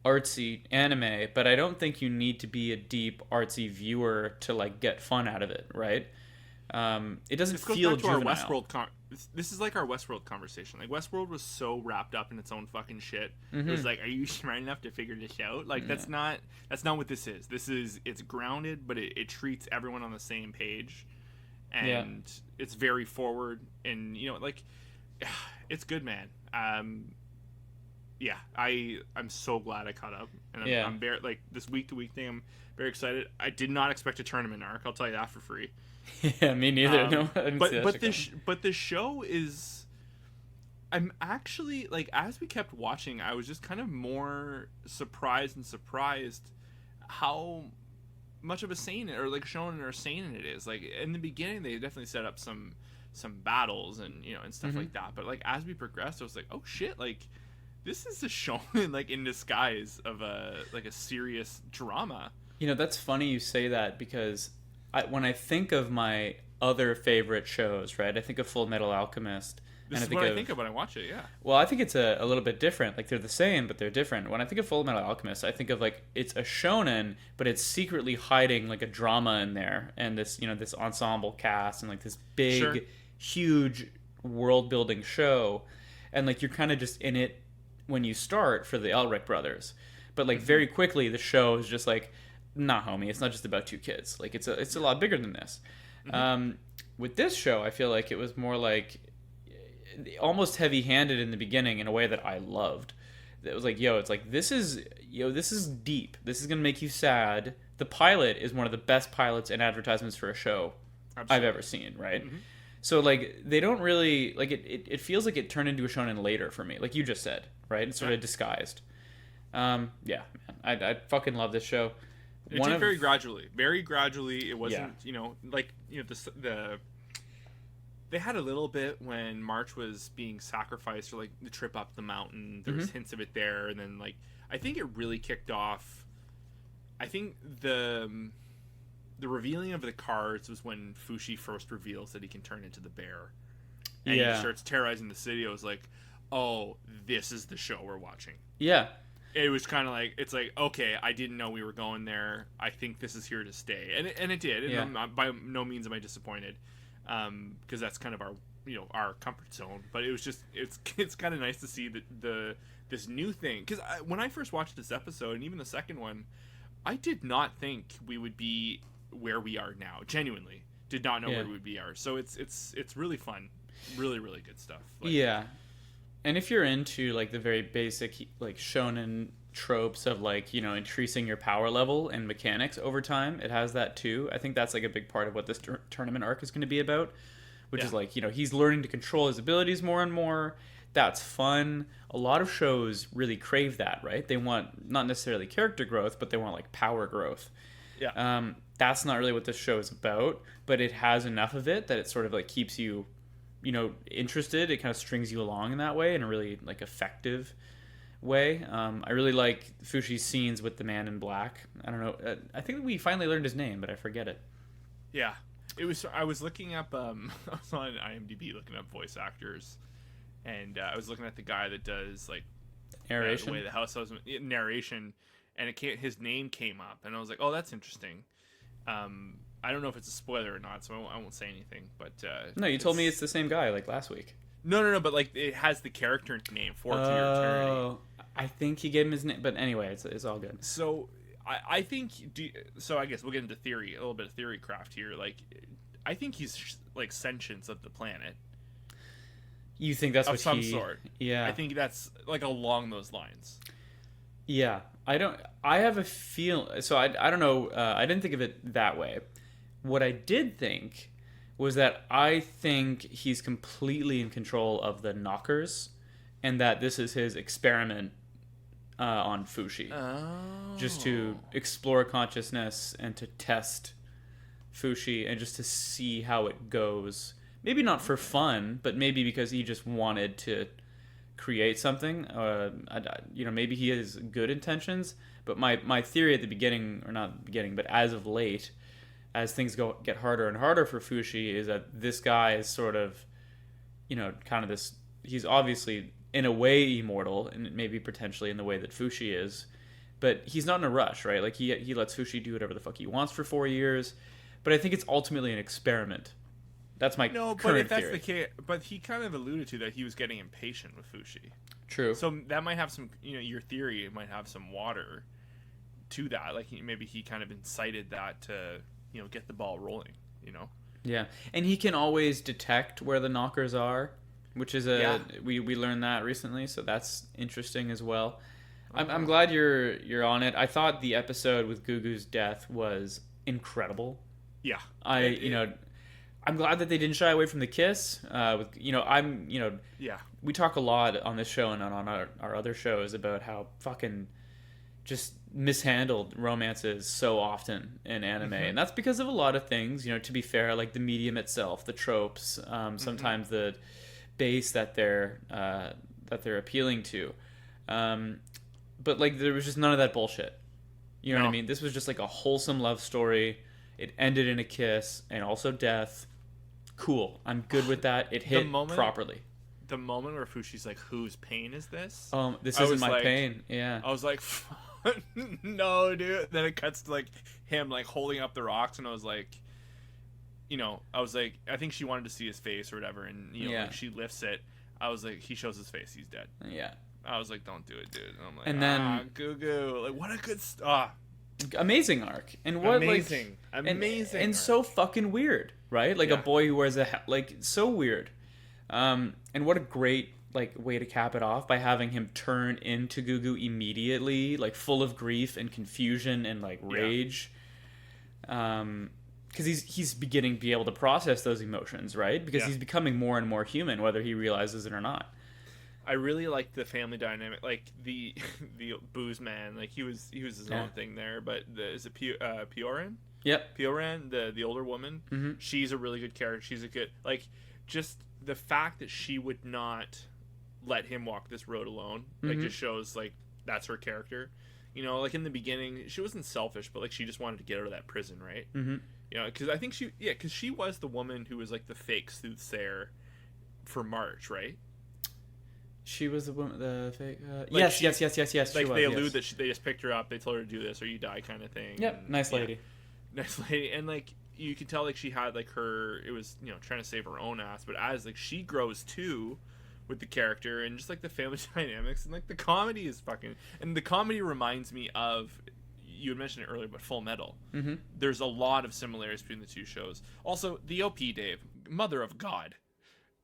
artsy anime, but I don't think you need to be a deep artsy viewer to like get fun out of it, right? It doesn't feel juvenile. Our Westworld this is like our Westworld conversation. Like, Westworld was so wrapped up in its own fucking shit. Mm-hmm. It was like, are you smart enough to figure this out? Like, that's not what this is. It's grounded, but it treats everyone on the same page, and it's very forward, and like, it's good, man. I'm so glad I caught up, and I'm very, like, this week-to-week thing, I'm very excited. I did not expect a tournament arc, I'll tell you that for free. Yeah, me neither. No, but the show is, I'm actually, like, as we kept watching, I was just kind of more surprised how much of a seinen, or like shonen or seinen it is. Like, in the beginning they definitely set up some battles and and stuff like that, but like as we progressed, I was like, oh shit, like, this is a shonen like in disguise of a serious drama. That's funny you say that, because when I think of my other favorite shows, right, I think of Full Metal Alchemist. This is what I think of when I watch it, yeah. Well, I think it's a little bit different. Like, they're the same, but they're different. When I think of Full Metal Alchemist, I think of, like, it's a shonen, but it's secretly hiding, like, a drama in there, and this, this ensemble cast, and, like, this big, huge world-building show. And, like, you're kind of just in it when you start for the Elric brothers. But, like, very quickly, the show is just, like, nah, homie, it's not just about two kids. Like, it's a lot bigger than this. With this show, I feel like it was more like almost heavy-handed in the beginning in a way that I loved. It was like, this is deep. This is gonna make you sad. The pilot is one of the best pilots and advertisements for a show I've ever seen. Right. Mm-hmm. So, like, they don't really like it. It feels like it turned into a shonen later for me, like you just said, right? It's sort of disguised. Man, I fucking love this show. It did very gradually. Very gradually. It wasn't, they had a little bit when March was being sacrificed, or like the trip up the mountain. There was hints of it there, and then, like, I think it really kicked off. I think the revealing of the cards was when Fushi first reveals that he can turn into the bear, and he starts terrorizing the city. I was like, oh, this is the show we're watching. Yeah. It was kind of like, it's like, okay, I didn't know we were going there. I think this is here to stay, and it did. Yeah. And by no means am I disappointed, because that's kind of our comfort zone. But it was just, it's kind of nice to see this new thing. Because when I first watched this episode, and even the second one, I did not think we would be where we are now. Genuinely, did not know where we would be. So it's really fun, really, really good stuff. Like, yeah. And if you're into, like, the very basic, like, shonen tropes of like, increasing your power level and mechanics over time. It has that too. I think that's like a big part of what this tournament arc is going to be about, which is like, he's learning to control his abilities more and more. That's fun. A lot of shows really crave that, right? They want not necessarily character growth, but they want like power growth. Yeah. That's not really what this show is about, but it has enough of it that it sort of like keeps you, interested. It kind of strings you along in that way, in a really like effective way. I really like Fushi's scenes with the man in black. I don't know. I think we finally learned his name, but I forget it. Yeah. I was looking up, I was on IMDb looking up voice actors, and I was looking at the guy that does like Narration. The way the house was narration, and his name came up, and I was like, oh, that's interesting. I don't know if it's a spoiler or not, so I won't say anything. But no, you told me it's the same guy like last week. No, but like it has the character name for Eternity. I think he gave him his name, but anyway, it's all good. So I think so. I guess we'll get into theory, a little bit of theory craft here. Like, I think he's like sentience of the planet. You think that's of what some sort? Yeah, I think that's like along those lines. Yeah, I have a feel. So I don't know. I didn't think of it that way. What I did think was that I think he's completely in control of the knockers, and that this is his experiment on Fushi. Oh. Just to explore consciousness and to test Fushi and just to see how it goes. Maybe not for fun, but maybe because he just wanted to create something. Maybe he has good intentions. But my theory at the beginning, or not beginning, but as of late, as things get harder and harder for Fushi, is that this guy is sort of, kind of this. He's obviously in a way immortal, and maybe potentially in the way that Fushi is, but he's not in a rush, right? Like he lets Fushi do whatever the fuck he wants for 4 years, but I think it's ultimately an experiment. That's my current but if that's theory. the case, but he kind of alluded to that he was getting impatient with Fushi. True. So that might have some, your theory might have some water to that. Like maybe he kind of incited that to, get the ball rolling. Yeah, and he can always detect where the knockers are, which is we learned that recently, so that's interesting as well. I'm glad you're on it. I thought the episode with Gugu's death was incredible. Yeah, I'm glad that they didn't shy away from the kiss. We talk a lot on this show and on our other shows about how fucking just mishandled romance is so often in anime, and that's because of a lot of things. To be fair, like the medium itself, the tropes, sometimes the base that they're appealing to, but like there was just none of that bullshit. You know what I mean? This was just like a wholesome love story. It ended in a kiss and also death. Cool. I'm good with that. It hit properly. The moment where Fushi's like, whose pain is this? This isn't my pain. Yeah. I was like, no, dude. Then it cuts to like him like holding up the rocks, and I was like, I think she wanted to see his face or whatever, and like she lifts it. I was like, he shows his face, he's dead. Yeah. I was like, don't do it, dude. And I'm like, and then Gugu, like what a good amazing arc, and what amazing and so fucking weird, right? Like a boy who wears so weird, and what a great like way to cap it off by having him turn into Gugu immediately, like full of grief and confusion and like rage, because he's beginning to be able to process those emotions, right? Because he's becoming more and more human, whether he realizes it or not. I really liked the family dynamic, like the booze man, like he was his own thing there. But is it Pioran? Yep. Pioran, the older woman. Mm-hmm. She's a really good character. She's a good just the fact that she would not let him walk this road alone, like just shows like that's her character. Like in the beginning, she wasn't selfish, but like she just wanted to get out of that prison, right? Mm-hmm. Because I think because she was the woman who was like the fake soothsayer for March, right? She was the woman, the fake. Like yes. Like they allude that they just picked her up. They told her to do this or you die, kind of thing. Yep, nice lady. Nice lady, and like you could tell, like she had like it was trying to save her own ass, but as like she grows too with the character and just like the family dynamics and like the comedy is and the comedy reminds me of. You had mentioned it earlier, but Full Metal. Mm-hmm. There's a lot of similarities between the two shows. Also, the OP, Dave, Mother of God,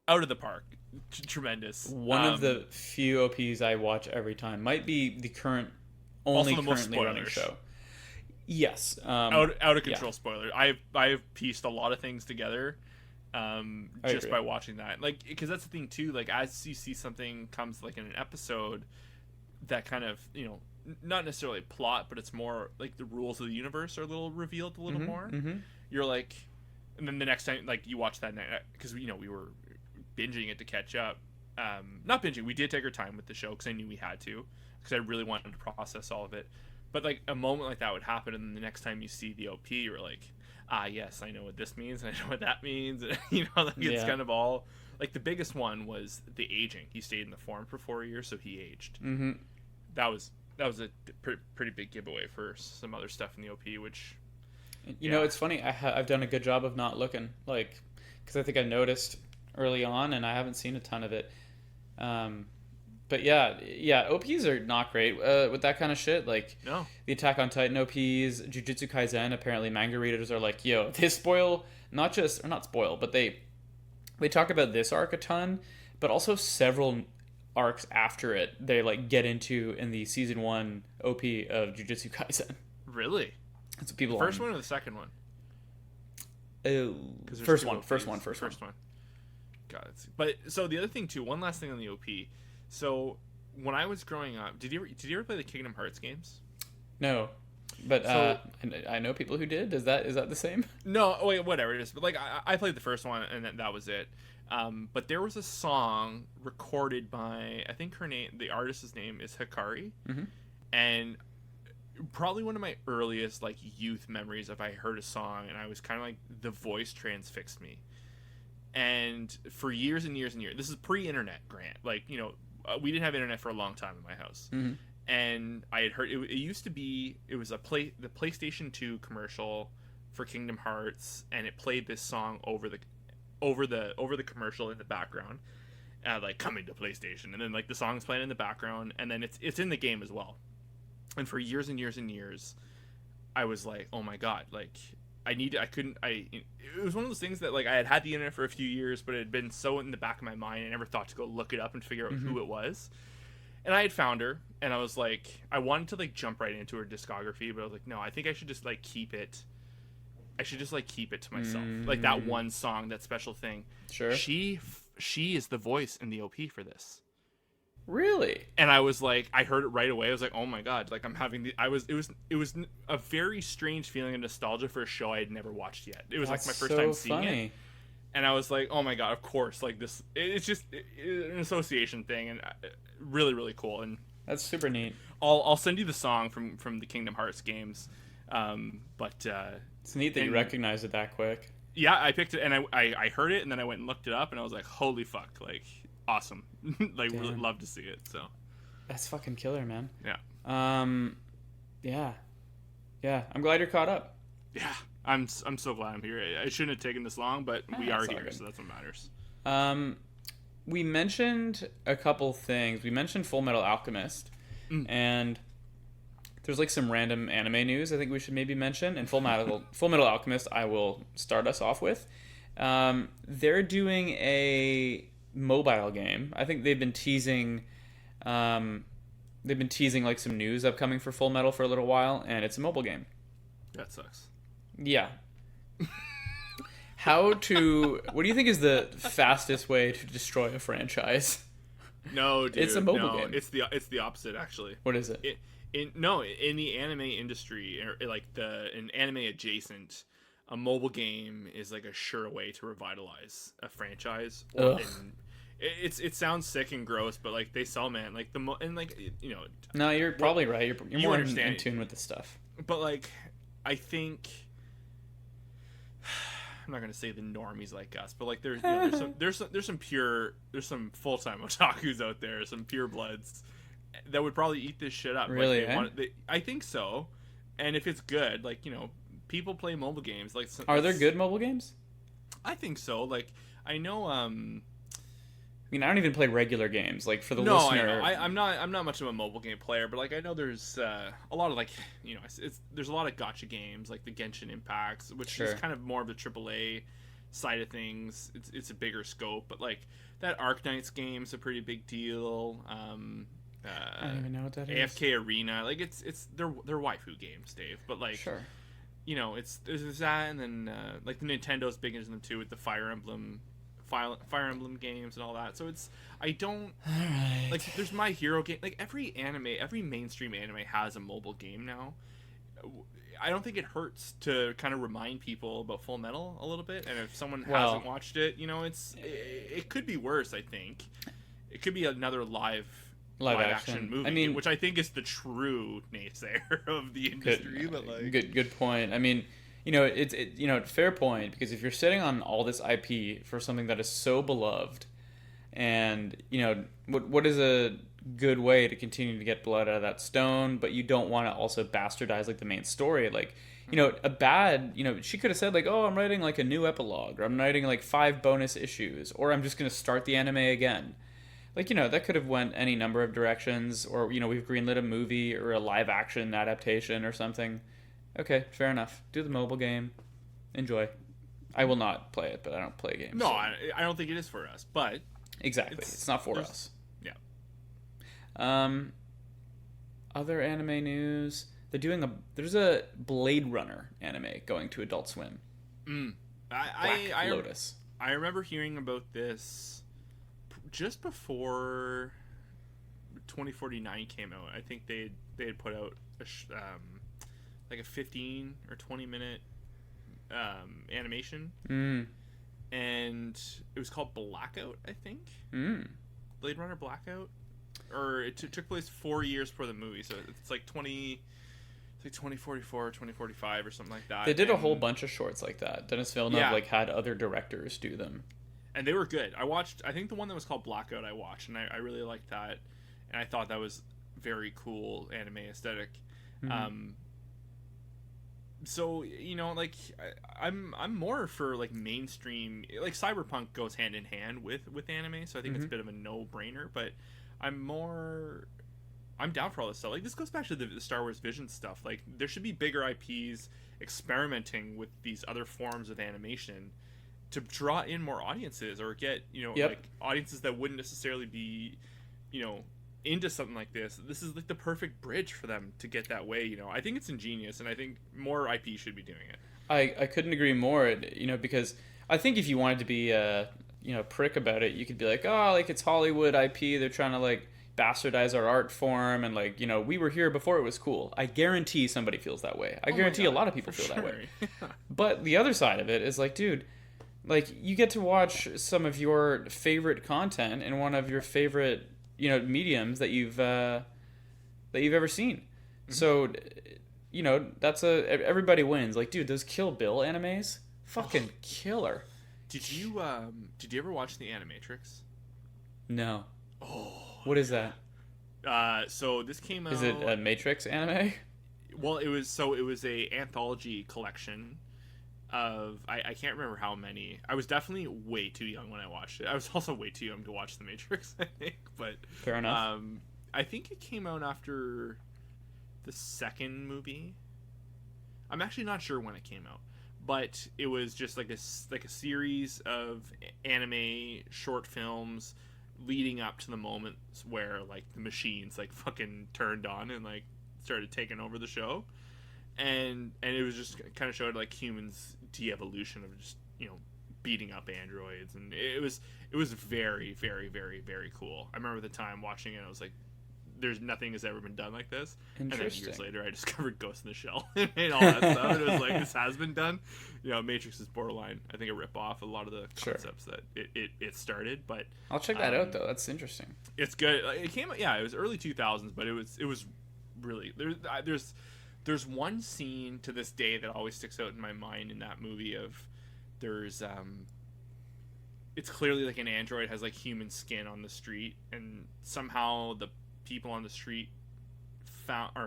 out of the park, tremendous. One of the few OPs I watch every time might be the current only also the most currently running spoilers. show. Yes. Out of control spoiler. I've pieced a lot of things together just by watching that. Like, because that's the thing too, like as you see something comes like in an episode that kind of, not necessarily plot, but it's more like the rules of the universe are a little revealed a little more. You're like, and then the next time like you watch that night, because we were binging it to catch up. Not binging, we did take our time with the show because I knew we had to, because I really wanted to process all of it. But like a moment like that would happen, and then the next time you see the OP, you're like, yes, I know what this means, and I know what that means. It's kind of all like the biggest one was the aging. He stayed in the form for 4 years, so he aged. That was a pretty big giveaway for some other stuff in the OP, which it's funny. I've done a good job of not looking, like, because I think I noticed early on, and I haven't seen a ton of it. But OPs are not great with that kind of shit. Like, no. The Attack on Titan OPs, Jujutsu Kaisen, apparently manga readers are like, yo, they spoil, not spoil, but they talk about this arc a ton, but also several arcs after it they like get into in the season 1 OP of Jujutsu Kaisen. Really? That's what people First one or the second one? First one. Got it. But so the other thing too, one last thing on the OP. So when I was growing up, did you ever play the Kingdom Hearts games? No, but I know people who did. Is that the same? No, wait, whatever it is. But like I played the first one, and that was it. But there was a song recorded by, I think the artist's name is Hikari, and probably one of my earliest like youth memories of I heard a song and I was kind of like, the voice transfixed me. And for years and years and years, this is pre-internet, Grant. Like, we didn't have internet for a long time in my house. And I had heard it used to be, it was the PlayStation 2 commercial for Kingdom Hearts, and it played this song over the commercial in the background, like coming to PlayStation, and then like the song's playing in the background, and then it's in the game as well. And for years and years and years, I was like, oh my god, like it was one of those things that like I had the internet for a few years, but it had been so in the back of my mind, I never thought to go look it up and figure out who it was. And I had found her, and I was like, I wanted to like jump right into her discography, but I was like, no, I think I should just like keep it. I should just like keep it to myself, like that one song, that special thing. Sure. She is the voice in the OP for this. Really? And I was like, I heard it right away. I was like, oh my god! Like it was a very strange feeling of nostalgia for a show I had never watched yet. It was like my first time seeing it, and I was like, oh my god! Of course, like this. It's just an association thing, and really, really cool. And that's super neat. I'll send you the song from the Kingdom Hearts games, but it's neat that you recognize it that quick. Yeah, I picked it, and I heard it, and then I went and looked it up, and I was like, holy fuck! Like, awesome. Like, really love to see it. So that's fucking killer, man. Yeah. Yeah, I'm glad you're caught up. Yeah, I'm so glad I'm here. I shouldn't have taken this long, but we are here, so that's what matters. We mentioned a couple things. We mentioned Full Metal Alchemist, and there's like some random anime news I think we should maybe mention. And Full Metal Alchemist, I will start us off with. They're doing a mobile game. I think they've been teasing like some news upcoming for Full Metal for a little while, and it's a mobile game. That sucks. Yeah. What do you think is the fastest way to destroy a franchise? No, dude. It's a mobile game. It's the opposite, actually. What is it? In the anime industry, or like an anime adjacent, a mobile game is like a sure way to revitalize a franchise. It sounds sick and gross, but like they sell, man. Like No, you're probably right. You're more understand in tune with this stuff. But like, I think I'm not gonna say the normies like us, but like there's some full-time otakus out there, some pure bloods that would probably eat this shit up. Really? Like I think so. And if it's good, like, people play mobile games. Like, are there good mobile games? I think so. Like, I know. I don't even play regular games. Like, for the listener, I'm not much of a mobile game player, but like I know there's a lot of like there's a lot of gacha games like the Genshin Impacts, which is kind of more of the AAA side of things. It's a bigger scope, but like that Arknights game's a pretty big deal. I don't even know what that is. AFK Arena. Like they're waifu games, Dave. But like, sure. You know, there's that, and then like the Nintendo's big into them too with the Fire Emblem games and all that. So I don't like. There's My Hero game. Like every mainstream anime has a mobile game now. I don't think it hurts to kind of remind people about Full Metal a little bit, and if someone hasn't watched it, you know, it could be worse. I think it could be another live action movie. I mean, which I think is the true naysayer of the industry. But like, good point. I mean, you know, it's fair point, because if you're sitting on all this IP for something that is so beloved, and you know, what is a good way to continue to get blood out of that stone, but you don't want to also bastardize like the main story. Like, you know, she could have said like, oh, I'm writing like a new epilogue, or I'm writing like 5 bonus issues, or I'm just going to start the anime again. Like, you know, that could have went any number of directions, or, you know, we've greenlit a movie or a live action adaptation or something. Okay, fair enough. Do the mobile game. Enjoy. I will not play it, but I don't play games. No, so. I don't think it is for us, but... Exactly. It's not for us. Yeah. Other anime news. There's a Blade Runner anime going to Adult Swim. Black Lotus. I remember hearing about this just before 2049 came out. I think they had put out like a 15 or 20 minute animation, and it was called Blackout, I think. Blade Runner Blackout, or it took place 4 years before the movie, so it's like 2044 or 2045 or something like that. They did a whole bunch of shorts like that. Dennis Villeneuve had other directors do them, and they were good. I think the one that was called Blackout I watched, and I really liked that, and I thought that was very cool anime aesthetic. So, you know, like I'm more for like mainstream, like Cyberpunk goes hand in hand with anime, so I think it's a bit of a no-brainer, but I'm down for all this stuff. Like, this goes back to the Star Wars Vision stuff. Like, there should be bigger IPs experimenting with these other forms of animation to draw in more audiences, or get, you know, like audiences that wouldn't necessarily be, you know, into something like this. This is like the perfect bridge for them to get that way. You know, I think it's ingenious, and I think more IP should be doing it. I couldn't agree more. You know, because I think if you wanted to be prick about it, you could be like, oh, like, it's Hollywood IP, they're trying to like bastardize our art form, and like, you know, we were here before it was cool. I guarantee somebody feels that way. I guarantee a lot of people feel that way. But the other side of it is like, dude, like, you get to watch some of your favorite content in one of your favorite, you know, mediums that you've ever seen. So, you know, everybody wins. Like, dude, those Kill Bill animes, fucking killer. Did you ever watch the Animatrix? No. Oh, what is that? So this came out. Is it a Matrix anime? Well, it was a anthology collection of, I can't remember how many. I was definitely way too young when I watched it. I was also way too young to watch The Matrix, I think. But fair enough. I think it came out after the second movie. I'm actually not sure when it came out, but it was just like a series of anime short films leading up to the moments where like the machines like fucking turned on and like started taking over the show. And it was just kind of showed like humans' de-evolution of just, you know, beating up androids, and it was very, very, very, very cool. I remember the time watching it, I was like, there's nothing has ever been done like this. And then years later, I discovered Ghost in the Shell and all that stuff. And it was like, this has been done. You know, Matrix is borderline, I think, a rip off a lot of the concepts that it started. But I'll check that out though. That's interesting. It's good. It came out, it was early 2000s, but it was really there's one scene to this day that always sticks out in my mind in that movie of there's it's clearly like an android has like human skin on the street, and somehow the people on the street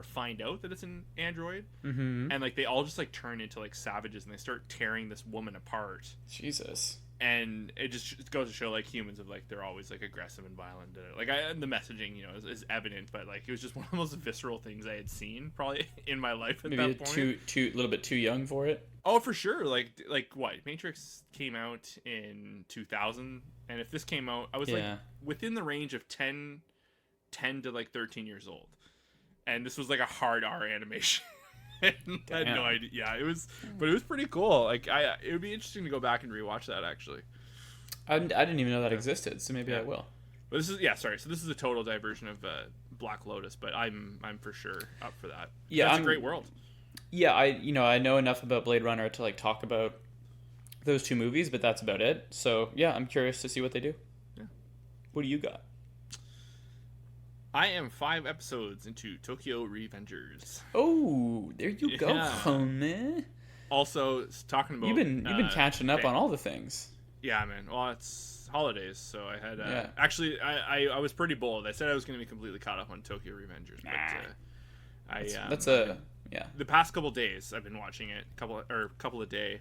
find out that it's an android, and like they all just like turn into like savages and they start tearing this woman apart. Jesus. And it just goes to show like humans of like they're always like aggressive and violent. Like the messaging, you know, is evident, but like it was just one of the most visceral things I had seen probably in my life at Maybe that point. Too little bit too young for it. Oh, for sure. Like what? Matrix came out in 2000, and if this came out, I was like within the range of 10 10 to like 13 years old, and this was like a hard R animation. I had no idea. Yeah, it was pretty cool. Like it would be interesting to go back and rewatch that actually. I didn't even know that existed, so maybe I will. But this is sorry. So this is a total diversion of Black Lotus, but I'm for sure up for that. Yeah, that's a great world. Yeah, I know enough about Blade Runner to like talk about those two movies, but that's about it. So yeah, I'm curious to see what they do. Yeah. What do you got? I am 5 episodes into Tokyo Revengers. Oh, there you go, homie. Also, talking about you've been catching up on all the things. Yeah, man. Well, it's holidays, so I had actually I was pretty bold. I said I was going to be completely caught up on Tokyo Revengers, but the past couple days I've been watching it, couple a day,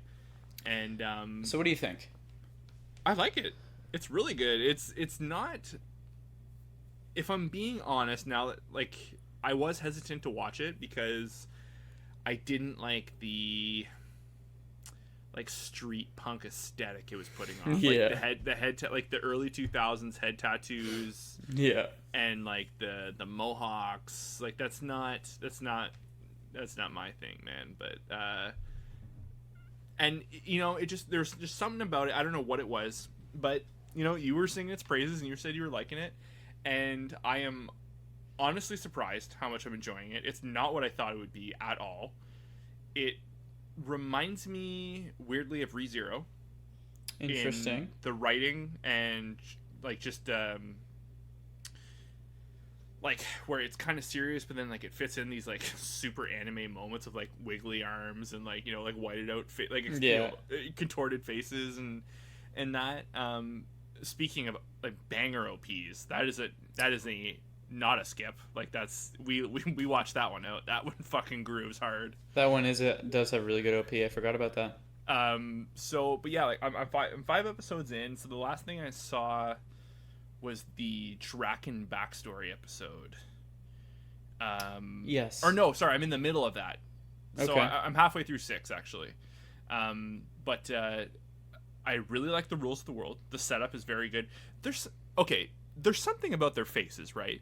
and so what do you think? I like it. It's really good. It's not. If I'm being honest, now that like I was hesitant to watch it because I didn't like the like street punk aesthetic it was putting on. Yeah. Like like the early 2000s head tattoos. Yeah. And like the mohawks. Like that's not my thing, man. But and you know, there's just something about it. I don't know what it was, but you know, you were singing its praises and you said you were liking it. And I am honestly surprised how much I'm enjoying it. It's not what I thought it would be at all. It reminds me weirdly of ReZero. Interesting. In the writing and like just like where it's kind of serious, but then like it fits in these like super anime moments of like wiggly arms and like, you know, like whited out you know, contorted faces and that. Speaking of like banger OPs, that is not a skip. Like that's we watched that one out. That one fucking grooves hard. That one does have really good OP. I forgot about that. So but yeah, like I'm 5 episodes in. So the last thing I saw was the Draken backstory episode. Yes. Or no, sorry, I'm in the middle of that. So okay. I'm halfway through 6 actually. But I really like the rules of the world. The setup is very good. There's something about their faces, right?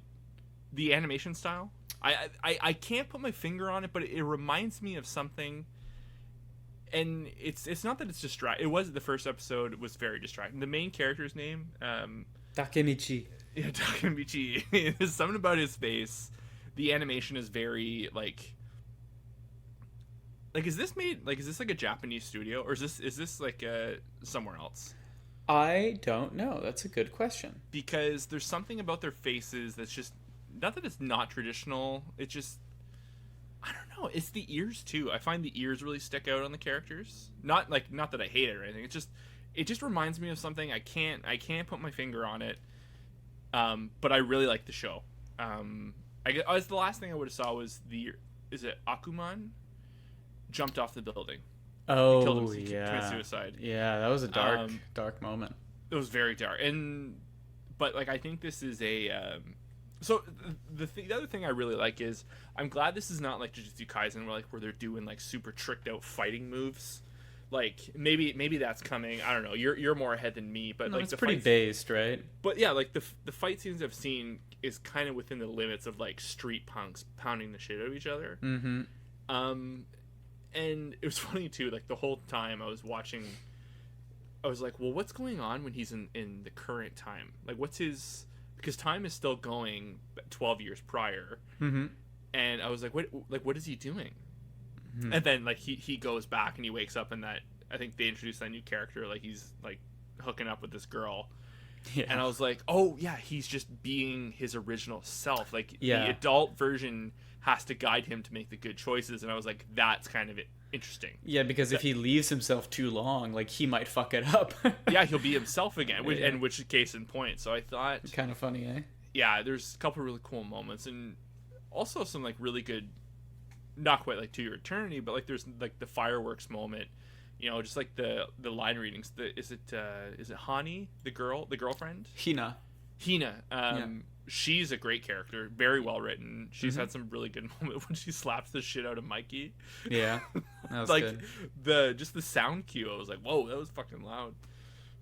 The animation style. I can't put my finger on it, but it reminds me of something. And it's not that it's distracting. It was the first episode was very distracting. The main character's name, Takemichi. Yeah, Takemichi. There's something about his face. The animation is very like is this like a Japanese studio or is this like somewhere else? I don't know. That's a good question. Because there's something about their faces that's just not that it's not traditional. It's just I don't know. It's the ears too. I find the ears really stick out on the characters. Not that I hate it or anything. It just reminds me of something. I can't put my finger on it. But I really like the show. I guess the last thing I would have saw was is it Akuman? Jumped off the building. Oh, committed suicide. Yeah, that was a dark moment. It was very dark, but like I think this is a. So the other thing I really like is I'm glad this is not like Jujutsu Kaisen where they're doing like super tricked out fighting moves. Like maybe that's coming. I don't know. You're more ahead than me, but like it's pretty based, right? But yeah, like the fight scenes I've seen is kind of within the limits of like street punks pounding the shit out of each other. Mm-hmm. And it was funny too, like the whole time I was watching I was like, well, what's going on when he's in the current time? Like what's his because time is still going 12 years prior. Mm-hmm. And I was like, what is he doing? Mm-hmm. And then like he goes back and he wakes up and that I think they introduced that new character, like he's like hooking up with this girl. Yeah. And I was like, oh yeah, he's just being his original self. Like the adult version has to guide him to make the good choices. And I was like, that's kind of interesting. Yeah, because if he leaves himself too long, like he might fuck it up. Yeah, he'll be himself again, and which is case in point. So I thought kind of funny, eh? Yeah, there's a couple really cool moments, and also some like really good, not quite like To Your Eternity, but like there's like the fireworks moment. You know, just like the line readings. Is it Hani, the girlfriend? Hina. She's a great character, very well written. She's had some really good moments when she slaps the shit out of Mikey. Yeah, that was like good. the sound cue. I was like, whoa, that was fucking loud.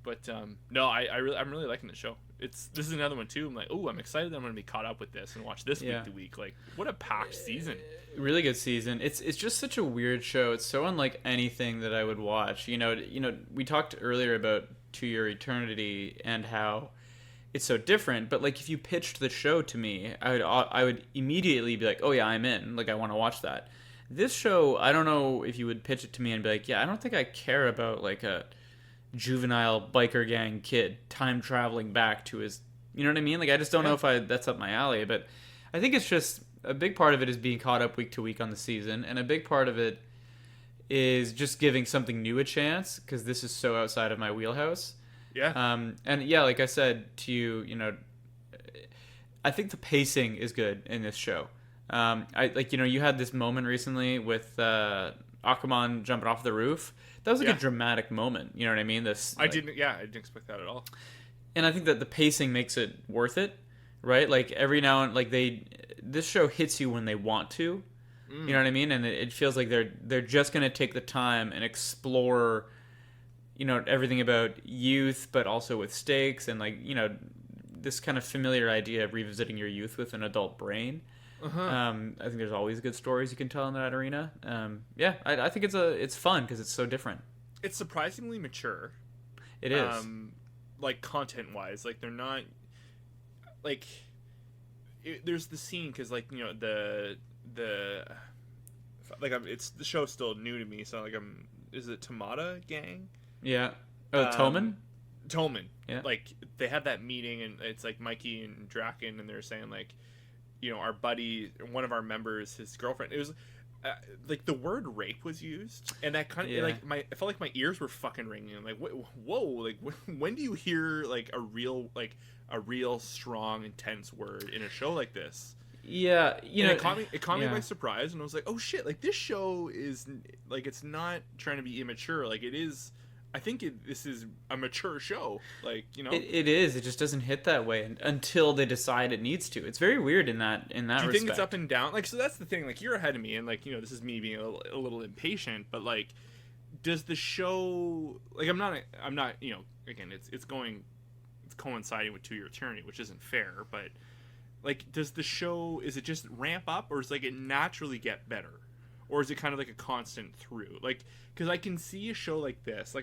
But no, I'm really liking the show. This is another one too. I'm like, oh, I'm excited that I'm going to be caught up with this and watch this week to week. Like, what a packed season! Really good season. It's just such a weird show. It's so unlike anything that I would watch. We talked earlier about To Your Eternity and how it's so different. But like, if you pitched the show to me, I would immediately be like, oh yeah, I'm in. Like, I want to watch that. This show, I don't know if you would pitch it to me and be like, yeah, I don't think I care about like a juvenile biker gang kid time traveling back to his, you know what I mean? Like, I just don't know if that's up my alley, but I think it's just a big part of it is being caught up week to week on the season, and a big part of it is just giving something new a chance, because this is so outside of my wheelhouse. And yeah, like I said to you, I think the pacing is good in this show. You had this moment recently with Aquaman jumping off the roof. That was like a dramatic moment. You know what I mean? I didn't expect that at all. And I think that the pacing makes it worth it, right? Like, every now and this show hits you when they want to. You know what I mean? And it feels like they're just going to take the time and explore, everything about youth, but also with stakes and this kind of familiar idea of revisiting your youth with an adult brain. I think there's always good stories you can tell in that arena. I think it's fun because it's so different. It's surprisingly mature. It is. Content wise, they're not there's the scene because it's the show's still new to me, so is it Tamada gang? Yeah. Toman? Toman. Yeah. They had that meeting, and it's Mikey and Draken, and they're saying our buddy, one of our members, his girlfriend. It was the word rape was used, and that kind of I felt like my ears were fucking ringing. I'm like, whoa, when do you hear a real strong, intense word in a show like this? Yeah, it caught me by surprise, and I was like, oh shit, this show is it's not trying to be immature, it is. I think this is a mature show. It is. It just doesn't hit that way until they decide it needs to. It's very weird in that Do you respect. think it's up and down? So that's the thing. You're ahead of me, and this is me being a little impatient. But does the show I'm not again it's coinciding with To Your Eternity, which isn't fair. But does the show, is it just ramp up, or is it naturally get better? Or is it kind of a constant through? Because I can see a show like this.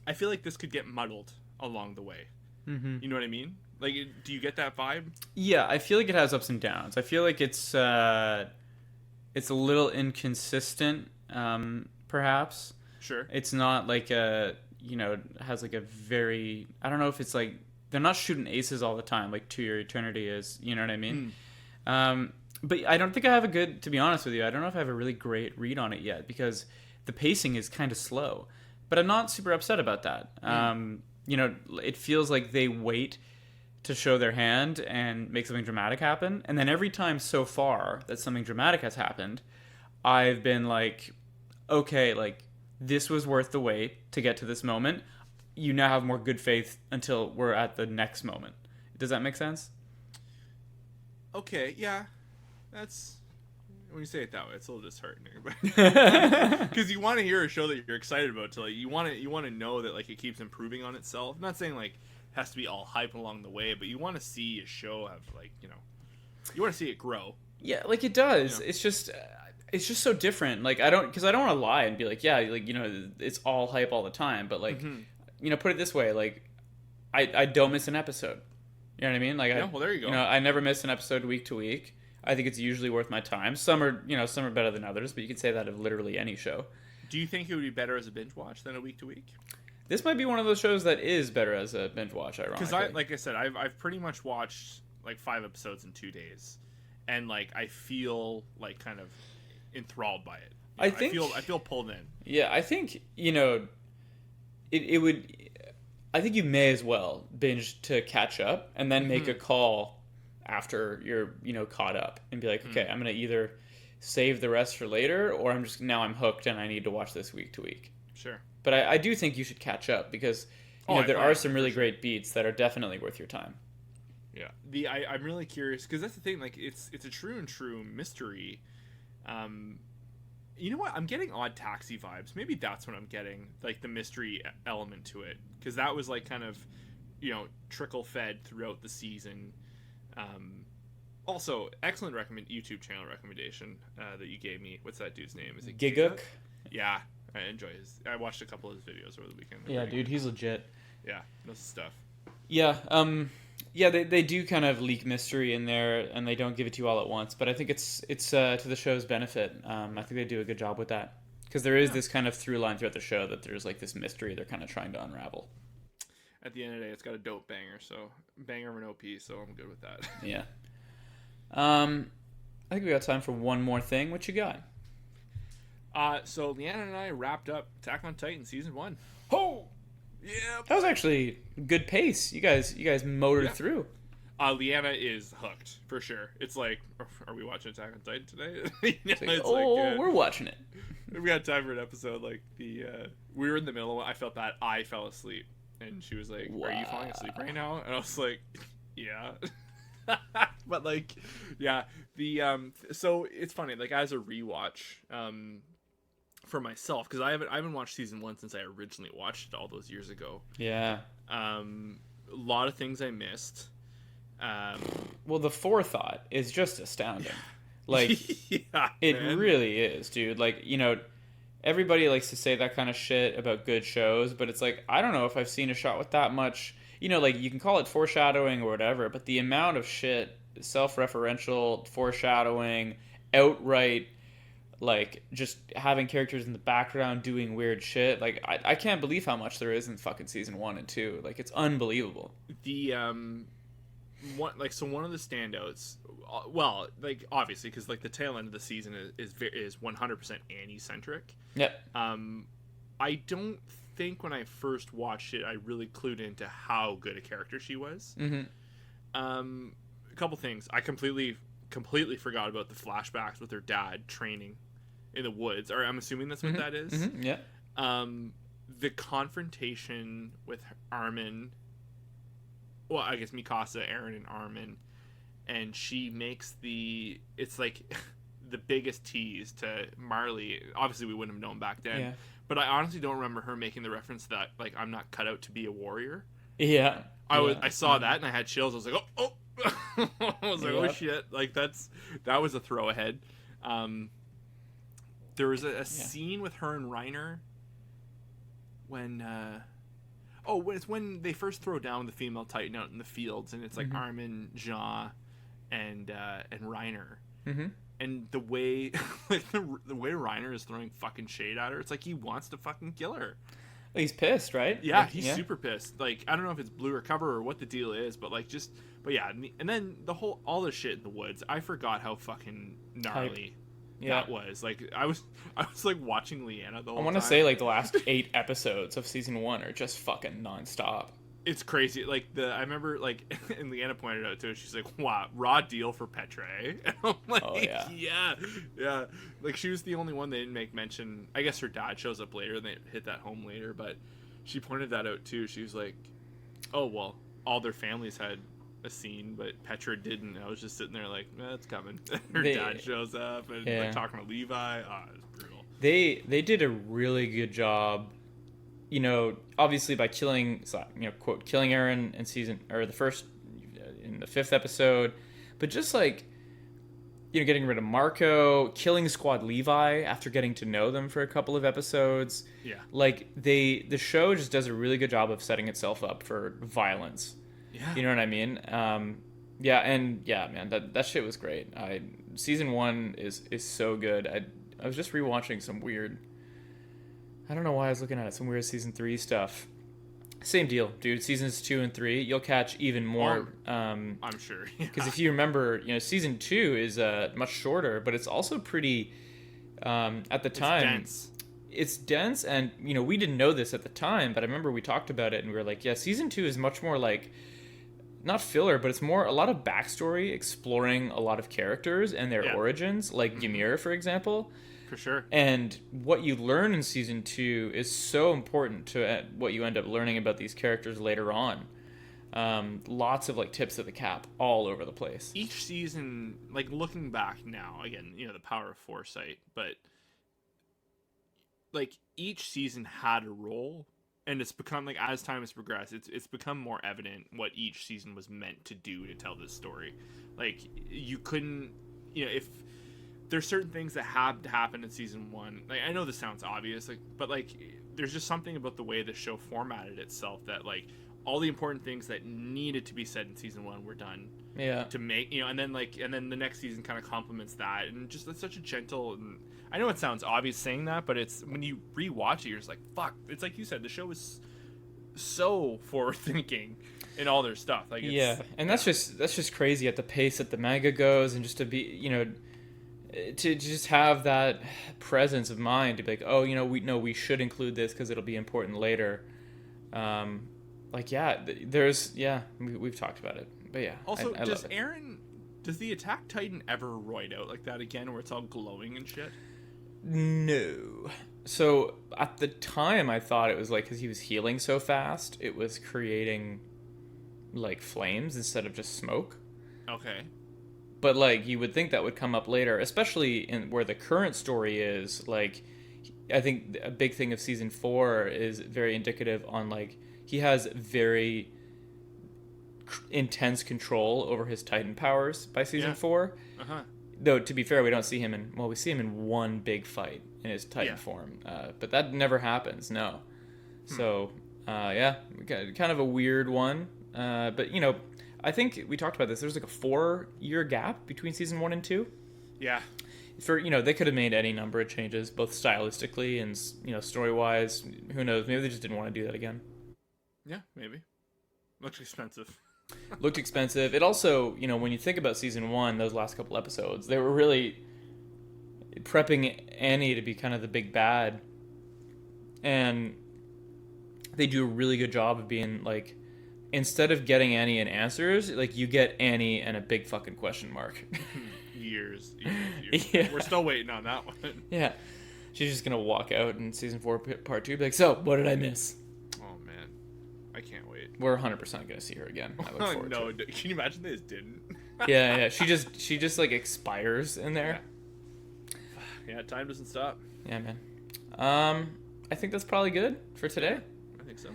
I feel like this could get muddled along the way. Mm-hmm. You know what I mean? Do you get that vibe? Yeah, I feel like it has ups and downs. I feel like it's a little inconsistent, perhaps. Sure. It's not has a very, I don't know if it's they're not shooting aces all the time To Your Eternity is. You know what I mean? But I don't think I have to be honest with you, I don't know if I have a really great read on it yet, because the pacing is kind of slow. But I'm not super upset about that. It feels like they wait to show their hand and make something dramatic happen. And then every time so far that something dramatic has happened, I've been okay, this was worth the wait to get to this moment. You now have more good faith until we're at the next moment. Does that make sense? Okay, yeah. That's, when you say it that way, it's a little disheartening, because you want to hear a show that you're excited about. You want to know that it keeps improving on itself. I'm not saying it has to be all hype along the way, but you want to see a show have you want to see it grow. Yeah, it does. It's just so different. I don't want to lie and be it's all hype all the time. But put it this way, I don't miss an episode. You know what I mean? Well, there you go. I never miss an episode week to week. I think it's usually worth my time. Some are better than others, but you could say that of literally any show. Do you think it would be better as a binge watch than a week to week? This might be one of those shows that is better as a binge watch, ironically. Because like I said, I've pretty much watched 5 episodes in 2 days, and I feel kind of enthralled by it. I feel pulled in. Yeah, I think it would. I think you may as well binge to catch up, and then make a call after you're caught up, and be okay, I'm gonna either save the rest for later, or I'm hooked and I need to watch this week to week. Sure. But I do think you should catch up, because there are some really great beats that are definitely worth your time. Yeah. I'm really curious, because that's the thing. It's a true mystery. You know what? I'm getting Odd Taxi vibes. Maybe that's what I'm getting, like the mystery element to it, because that was like kind of, trickle fed throughout the season. Also, excellent YouTube channel recommendation that you gave me. What's that dude's name? Is it Giguk? Yeah, I enjoy his. I watched a couple of his videos over the weekend. Yeah, dude, he's legit. Yeah, knows stuff. Yeah, they do kind of leak mystery in there, and they don't give it to you all at once. But I think it's to the show's benefit. I think they do a good job with that, because there is this kind of through line throughout the show that there's like this mystery they're kind of trying to unravel. At the end of the day, it's got a dope banger, so banger of an OP, so I'm good with that. Yeah. I think we got time for one more thing. What you got? So Leanna and I wrapped up Attack on Titan season 1. Oh, yeah, that was actually good pace. You guys motored through. Leanna is hooked for sure. It's like, are we watching Attack on Titan today? We're watching it. We got time for an episode. Like we were in the middle of it. I felt that I fell asleep, and she was like, wow. Are you falling asleep right now? And I was like, yeah. But like, yeah, so it's funny, like as a rewatch for myself, because I haven't watched season 1 since I originally watched it all those years ago. Yeah. A lot of things I missed. Well, the forethought is just astounding. Like, it really is, dude. Like, everybody likes to say that kind of shit about good shows, but it's like, I don't know if I've seen a shot with that much. Like, you can call it foreshadowing or whatever, but the amount of shit, self-referential foreshadowing, outright, like, just having characters in the background doing weird shit, like, I can't believe how much there is in fucking season 1 and 2. Like, it's unbelievable. One of the standouts, well, like, obviously, because, like, the tail end of the season is 100% Annie-centric. Yep. I don't think when I first watched it I really clued into how good a character she was. Mm-hmm. A couple things. I completely forgot about the flashbacks with her dad training in the woods, or I'm assuming that's what that is. Mm-hmm. Yeah. The confrontation with Armin, well, I guess Mikasa, Eren, and Armin, and she makes it's like the biggest tease to Marley. Obviously we wouldn't have known back then. Yeah. But I honestly don't remember her making the reference that, like, I'm not cut out to be a warriar. Yeah. I saw that and I had chills. I was like, oh. I was like, oh shit. Like, that was a throw ahead. There was a scene with her and Reiner when it's when they first throw down the female Titan out in the fields, and it's like Armin, Ja, and Reiner. Mm-hmm. And the way, like, the way Reiner is throwing fucking shade at her, it's like he wants to fucking kill her. He's pissed, right? Yeah, he's super pissed. Like, I don't know if it's blue or cover or what the deal is, but like, but yeah, and then all the shit in the woods. I forgot how fucking gnarly that was. Like, I was like watching Leanna the whole time. I want to say, like, the last 8 episodes of season 1 are just fucking nonstop. It's crazy. Like, I remember, like, and Leanna pointed out to it, she's like, wow, raw deal for Petre. And I'm like, oh, yeah. Like, she was the only one they didn't make mention. I guess her dad shows up later and they hit that home later, but she pointed that out too. She was like, oh, well, all their families had a scene, but Petra didn't. I was just sitting there like, it's coming. Her dad shows up and like talking to Levi. It's brutal. They did a really good job, obviously by killing, quote, killing Eren in the 5th episode, but just like, getting rid of Marco, killing Squad Levi after getting to know them for a couple of episodes. Yeah. Like, the show just does a really good job of setting itself up for violence. Yeah. You know what I mean? Man, that shit was great. Season 1 is so good. I was just rewatching some weird, I don't know why I was looking at it, some weird season 3 stuff. Same deal, dude. Seasons 2 and 3, you'll catch even more. I'm sure. Because if you remember, season 2 is much shorter, but it's also pretty. At the time, it's dense, and we didn't know this at the time, but I remember we talked about it, and we were like, yeah, season 2 is much more like, not filler, but it's more a lot of backstory, exploring a lot of characters and their origins, like Ymir, for example. For sure. And what you learn in season 2 is so important to what you end up learning about these characters later on. Lots of like tips of the cap all over the place. Each season, like looking back now, again, the power of foresight, but like each season had a role, and it's become like as time has progressed, it's become more evident what each season was meant to do to tell this story. Like you couldn't, if there's certain things that had to happen in season one. Like I know this sounds obvious, like but like there's just something about the way the show formatted itself that like all the important things that needed to be said in season one were done. Yeah. To make and then the next season kind of complements that, and just it's such a gentle. And I know it sounds obvious saying that, but it's when you rewatch it, you're just like, fuck. It's like you said, the show is so forward thinking in all their stuff. Like and that's just crazy at the pace that the manga goes, and just to be to just have that presence of mind to be like, oh, we should include this because it'll be important later. We've talked about it, but yeah. Also, I does love it. Aaron, does the Attack Titan ever roid out like that again, where it's all glowing and shit? No. So at the time, I thought it was like because he was healing so fast, it was creating like flames instead of just smoke. Okay. But like you would think that would come up later, especially in where the current story is. Like, I think a big thing of season 4 is very indicative on like he has very intense control over his Titan powers by season 4. Uh-huh. Though to be fair, we don't see him we see him in one big fight in his Titan form, but that never happens. No. So kind of a weird one, but I think we talked about this. There's like a 4-year gap between season 1 and 2. Yeah. For they could have made any number of changes, both stylistically and story wise. Who knows? Maybe they just didn't want to do that again. Yeah, maybe. Looks expensive. Looked expensive. It also, when you think about season 1, those last couple episodes, they were really prepping Annie to be kind of the big bad, and they do a really good job of being like, instead of getting Annie and answers, like you get Annie and a big fucking question mark. years. Yeah. We're still waiting on that one. Yeah. She's just going to walk out in season 4 part 2 be like, so, what did I miss? Oh, man. I can't wait. We're 100% going to see her again. I look forward to it. Can you imagine they just didn't? Yeah. She just like expires in there. Yeah, time doesn't stop. Yeah, man. I think that's probably good for today. I think so.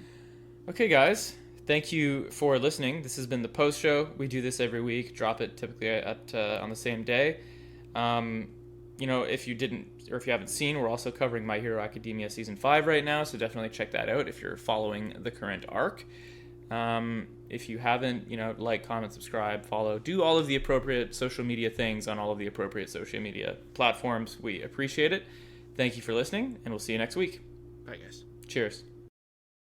Okay, guys. Thank you for listening. This has been the post show. We do this every week. Drop it typically on the same day. If you didn't, or if you haven't seen, we're also covering My Hero Academia season 5 right now. So definitely check that out if you're following the current arc. If you haven't, like, comment, subscribe, follow, do all of the appropriate social media things on all of the appropriate social media platforms. We appreciate it. Thank you for listening, and we'll see you next week. Bye, guys. Cheers.